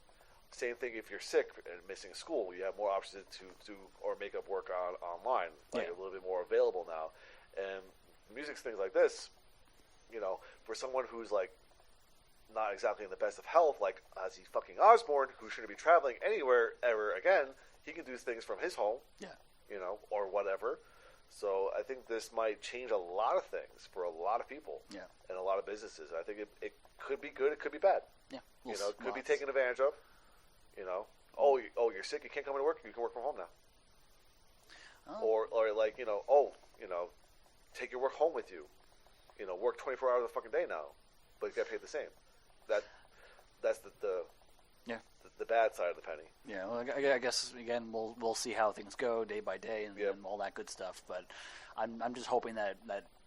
Same thing if you're sick and missing school, you have more options to do or make up work online, like a little bit more available now. And music's things like this, you know, for someone who's like not exactly in the best of health, like Ozzy fucking Osbourne, who shouldn't be traveling anywhere ever again, he can do things from his home, you know, or whatever. So I think this might change a lot of things for a lot of people and a lot of businesses. I think it could be good, it could be bad. Yeah, you know, it could be taken advantage of. You know, you're sick, you can't come into work, you can work from home now. Or like, you know, take your work home with you. You know, work 24 hours a fucking day now, but you get paid the same. That's the bad side of the penny. Yeah, well, I guess again we'll see how things go day by day and all that good stuff. But I'm just hoping that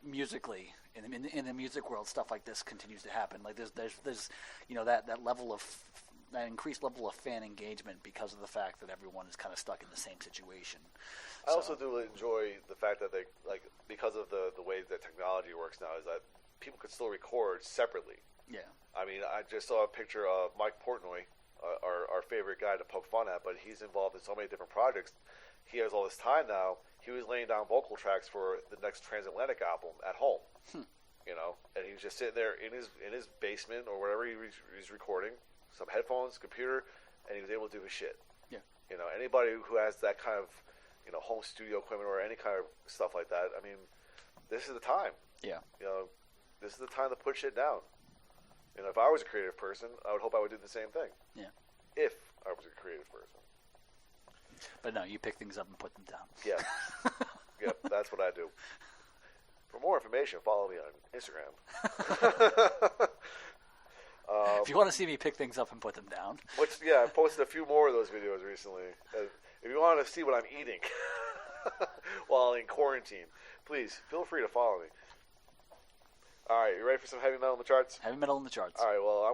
musically in the music world stuff like this continues to happen. Like there's you know that level of that increased level of fan engagement because of the fact that everyone is kind of stuck in the same situation. I also do enjoy the fact that they like because of the way that technology works now is that people could still record separately. Yeah. I mean, I just saw a picture of Mike Portnoy, our favorite guy to poke fun at, but he's involved in so many different projects. He has all this time now. He was laying down vocal tracks for the next Transatlantic album at home. You know, and he was just sitting there in his basement or wherever he's recording, some headphones, computer, and he was able to do his shit. Yeah. You know, anybody who has that kind of, you know, home studio equipment or any kind of stuff like that, I mean, this is the time. Yeah. You know, this is the time to put shit down. You know, if I was a creative person, I would hope I would do the same thing. Yeah. If I was a creative person. But no, you pick things up and put them down. Yeah. Yep, that's what I do. For more information, follow me on Instagram. If you want to see me pick things up and put them down. I posted a few more of those videos recently. If you want to see what I'm eating while in quarantine, please feel free to follow me. All right, you ready for some heavy metal in the charts? Heavy metal in the charts. All right, well,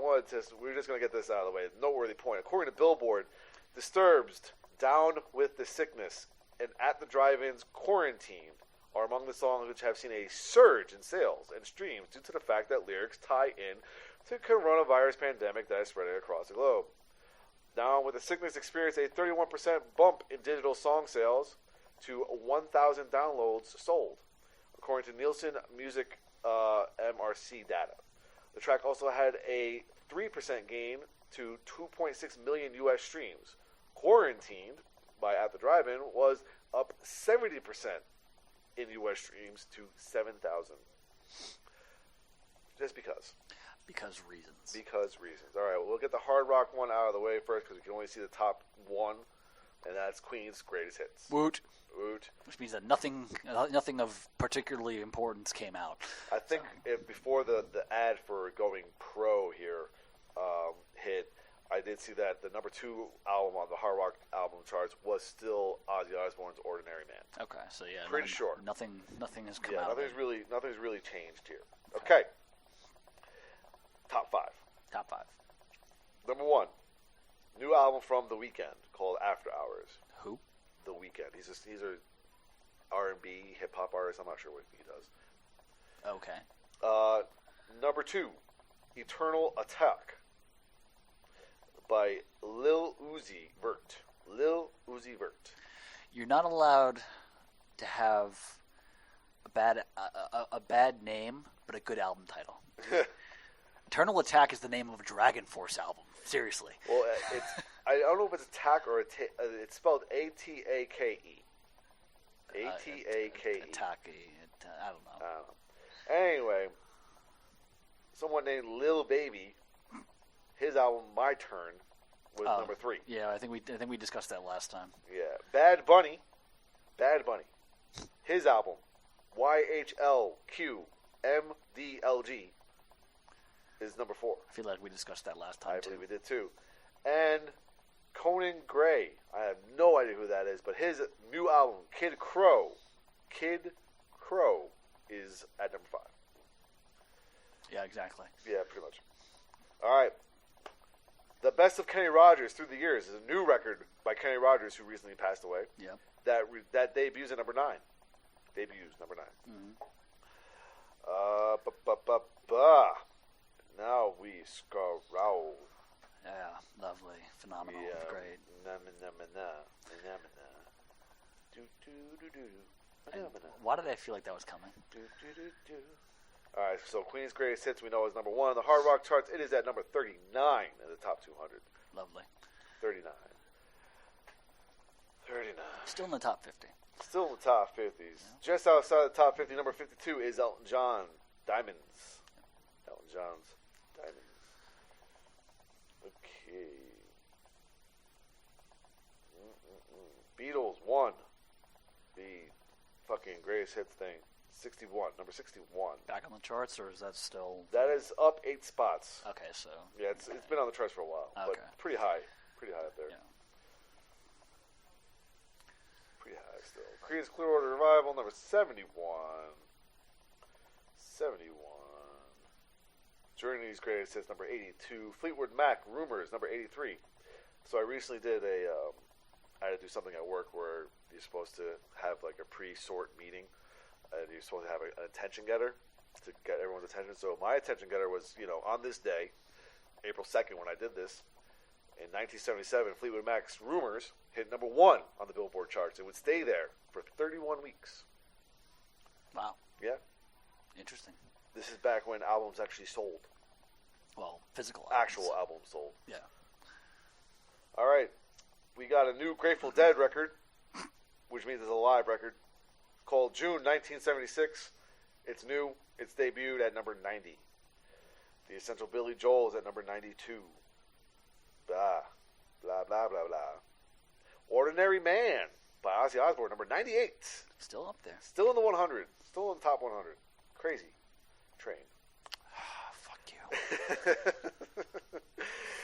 we're just going to get this out of the way. Noteworthy point. According to Billboard, Disturbed's Down with the Sickness and At the Drive-In's Quarantine are among the songs which have seen a surge in sales and streams due to the fact that lyrics tie in to coronavirus pandemic that is spreading across the globe. Down with the Sickness experienced a 31% bump in digital song sales to 1,000 downloads sold, according to Nielsen Music MRC data. The track also had a 3% gain to 2.6 million U.S. streams. Quarantined by At the Drive-In was up 70% in U.S. streams to 7,000. Just because. Because reasons. All right, well, we'll get the hard rock one out of the way first because we can only see the top one, and that's Queen's Greatest Hits. Woot. Which means that nothing of particularly importance came out. I think before the ad for going pro here hit, I did see that the number 2 album on the hard rock album charts was still Ozzy Osbourne's "Ordinary Man." Okay, so yeah, pretty sure nothing has come out. Nothing's really changed here. Okay. Top 5. Number 1, new album from The Weeknd called After Hours. Who? The Weeknd. He's a R&B hip hop artist. I'm not sure what he does. Okay. Number 2, Eternal Attack by Lil Uzi Vert. You're not allowed to have a bad name, but a good album title. Eternal Attack is the name of a Dragon Force album. Seriously. Well, I don't know if it's attack or it's spelled A-T-A-K-E. A-T-A-K-E. Attack. I don't know. Anyway, someone named Lil Baby, his album My Turn was number 3. Yeah, I think we discussed that last time. Yeah, Bad Bunny, his album YHLQMDLG is number 4. I feel like we discussed that last time. I believe we did too. And Conan Gray, I have no idea who that is, but his new album Kid Crow is at number 5. Yeah, exactly. Yeah, pretty much. All right. The Best of Kenny Rogers Through the Years is a new record by Kenny Rogers, who recently passed away. Yeah. That debuts at number 9. Debuts, number 9. Mm-hmm. Now we scroll. Yeah, lovely. Phenomenal. Yeah. Great. And why did I feel like that was coming? Alright, so Queen's Greatest Hits we know is number 1 on the hard rock charts. It is at number 39 in the top 200. Lovely. 39. Still in the top 50. Still in the top 50s. Yeah. Just outside the top 50, number 52 is Elton John, Diamonds. Elton John's Diamonds. Okay. Beatles, 1. The fucking greatest hits thing. 61, number 61. Back on the charts, or is that still... That is up 8 spots. Okay, so... Yeah, it's been on the charts for a while, but pretty high. Pretty high up there. Yeah. Pretty high still. Creedence Clearwater Revival, number 71. 71. Journey's Greatest Hits, number 82. Fleetwood Mac, Rumors, number 83. So I recently did I had to do something at work where you're supposed to have like a pre-sort meeting, and you're supposed to have an attention getter to get everyone's attention. So my attention getter was, on this day, April 2nd, when I did this, in 1977, Fleetwood Mac's Rumors hit number 1 on the Billboard charts. It would stay there for 31 weeks. Wow. Yeah. Interesting. This is back when albums actually sold. Well, physical albums. Actual albums sold. Yeah. All right. We got a new Grateful Dead record, which means it's a live record, called June 1976. It's new. It's debuted at number 90. The Essential Billy Joel is at number 92. Blah, blah, blah, blah, blah. Ordinary Man by Ozzy Osbourne, number 98. Still up there. Still in the 100. Still in the top 100. Crazy. Train. Fuck you.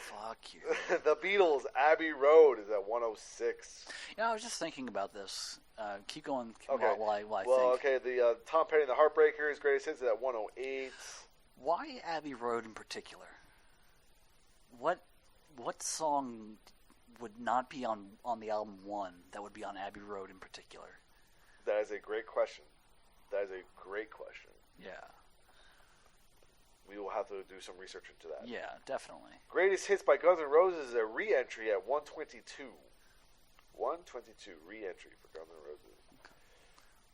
Fuck you. The Beatles, Abbey Road is at 106. I was just thinking about this. Keep going okay. while I think. Well, okay, the Tom Petty and the Heartbreakers, Greatest Hits is at 108. Why Abbey Road in particular? What song would not be on the album 1 that would be on Abbey Road in particular? That is a great question. Yeah. We will have to do some research into that. Yeah, definitely. Greatest Hits by Guns N' Roses is a re-entry at 122. 122 re-entry for Guns N' Roses. Okay.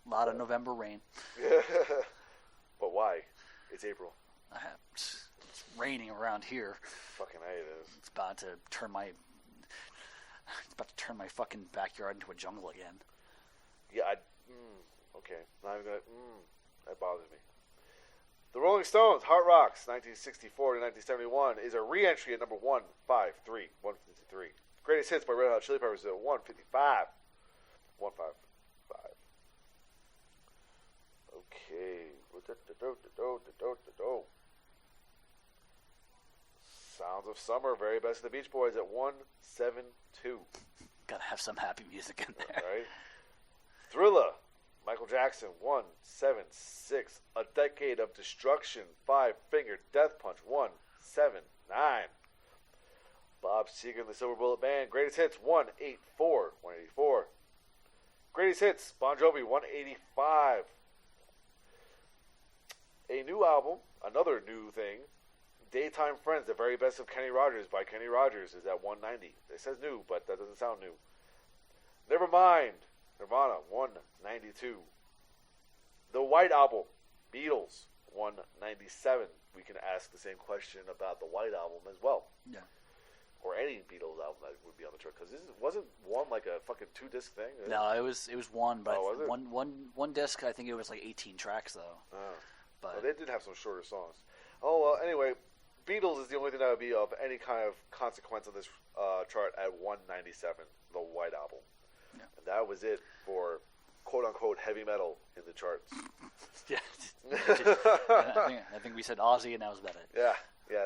A lot of November rain. But why? It's April. It's raining around here. Fucking A it is. It's about to turn my fucking backyard into a jungle again. Yeah, okay. Not even gonna. That bothers me. The Rolling Stones, Heart Rocks, 1964 to 1971, is a re-entry at number 153. Greatest Hits by Red Hot Chili Peppers is at 155. 155. Okay. Sounds of Summer, Very Best of the Beach Boys at 172. Gotta have some happy music in there. Right. Thriller, Michael Jackson, 176. A Decade of Destruction, Five Finger Death Punch, 179. Bob Seger and the Silver Bullet Band, Greatest Hits, 184. Greatest Hits, Bon Jovi, 185. A new album, another new thing, Daytime Friends, The Very Best of Kenny Rogers by Kenny Rogers is at 190. It says new, but that doesn't sound new. Nevermind, Nirvana, 192. The White Album, Beatles, 197. We can ask the same question about the White Album as well. Yeah. Or any Beatles album that would be on the chart, because wasn't one like a fucking 2-disc thing? No, it was one, but was it? one disc. I think it was like 18 tracks though. Oh. But well, they did have some shorter songs. Oh well. Anyway, Beatles is the only thing that would be of any kind of consequence on this chart at 197. The White Album. Yeah. And that was it for quote unquote heavy metal in the charts. Yeah. I think we said Ozzy, and that was about it. Yeah,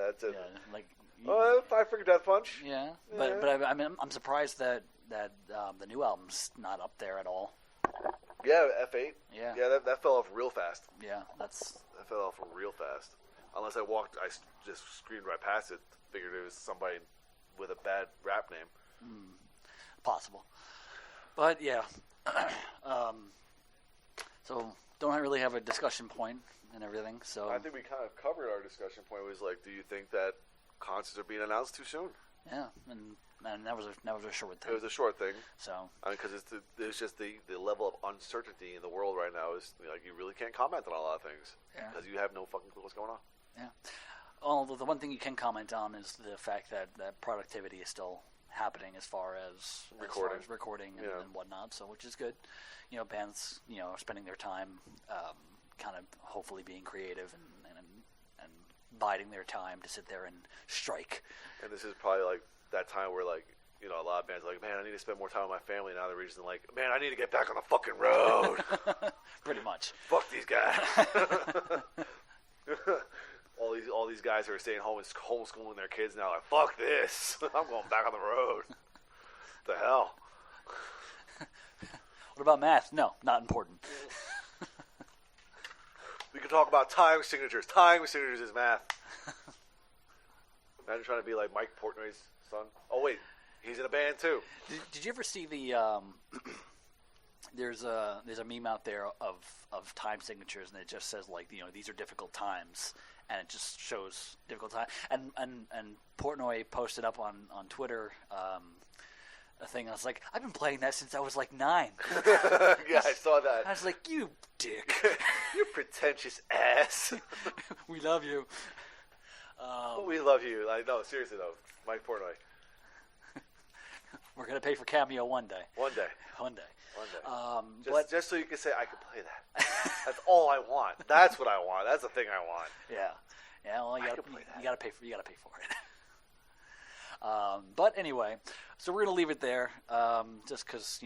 that's it. Yeah, like. Five Finger Death Punch. Yeah, but I mean, I'm surprised that the new album's not up there at all. Yeah, F8. Yeah, that fell off real fast. Yeah, that fell off real fast. Unless I just screamed right past it. Figured it was somebody with a bad rap name. Possible, but yeah. So don't really have a discussion point and everything. So I think we kind of covered our discussion point. Was like, do you think that concerts are being announced too soon? Yeah, and that was a short thing. It was a short thing. So I mean, because it's just the level of uncertainty in the world right now is like you really can't comment on a lot of things because you have no fucking clue what's going on. Yeah. Well, the one thing you can comment on is the fact that productivity is still happening as far as recording and whatnot. So which is good. Bands are spending their time kind of hopefully being creative and biding their time to sit there and strike. And this is probably like that time where like a lot of bands are like, man, I need to spend more time with my family. Now they're reaching like, man, I need to get back on the fucking road. Pretty much. Fuck these guys. all these guys who are staying home and homeschooling their kids now, like, fuck this. I'm going back on the road. The hell. What about math? No, not important. We can talk about time signatures. Time signatures is math. Imagine trying to be like Mike Portnoy's son. Oh wait, he's in a band too. Did you ever see the? There's a meme out there of time signatures, and it just says like these are difficult times, and it just shows difficult time. And Portnoy posted up on Twitter a thing. I was like, I've been playing that since I was like 9. Yeah, I saw that. I was like, you dick. You pretentious ass. We love you. We love you. No, seriously though, Mike Portnoy. We're gonna pay for Cameo one day. One day. Just so you can say I can play that. That's all I want. That's what I want. That's the thing I want. Yeah. Well, you gotta pay for it. But anyway, so we're gonna leave it there, just because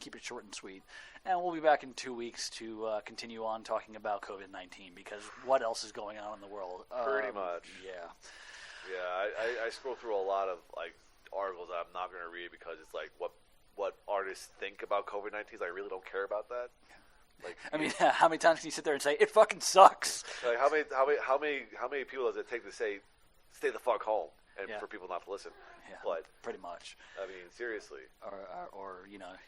keep it short and sweet. And we'll be back in 2 weeks to continue on talking about COVID-19 because what else is going on in the world? Pretty much. Yeah. Yeah, I scroll through a lot of like articles that I'm not going to read because it's like what artists think about COVID-19. I really don't care about that. Like, I mean, how many times can you sit there and say it fucking sucks? Like how many people does it take to say stay the fuck home and for people not to listen? Yeah, but pretty much. I mean, seriously. Or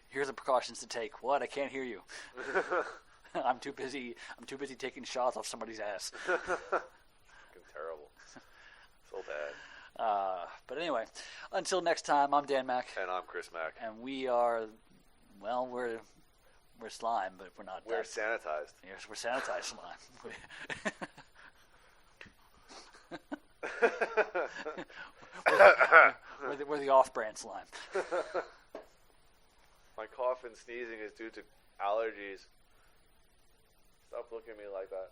here's the precautions to take. What? I can't hear you. I'm too busy taking shots off somebody's ass. Fucking terrible. So bad. But anyway, until next time, I'm Dan Mack. And I'm Chris Mack. And we are, well, we're slime, but we're not. We're sanitized. Yes, we're sanitized slime. we're the off-brand slime. My cough and sneezing is due to allergies. Stop looking at me like that.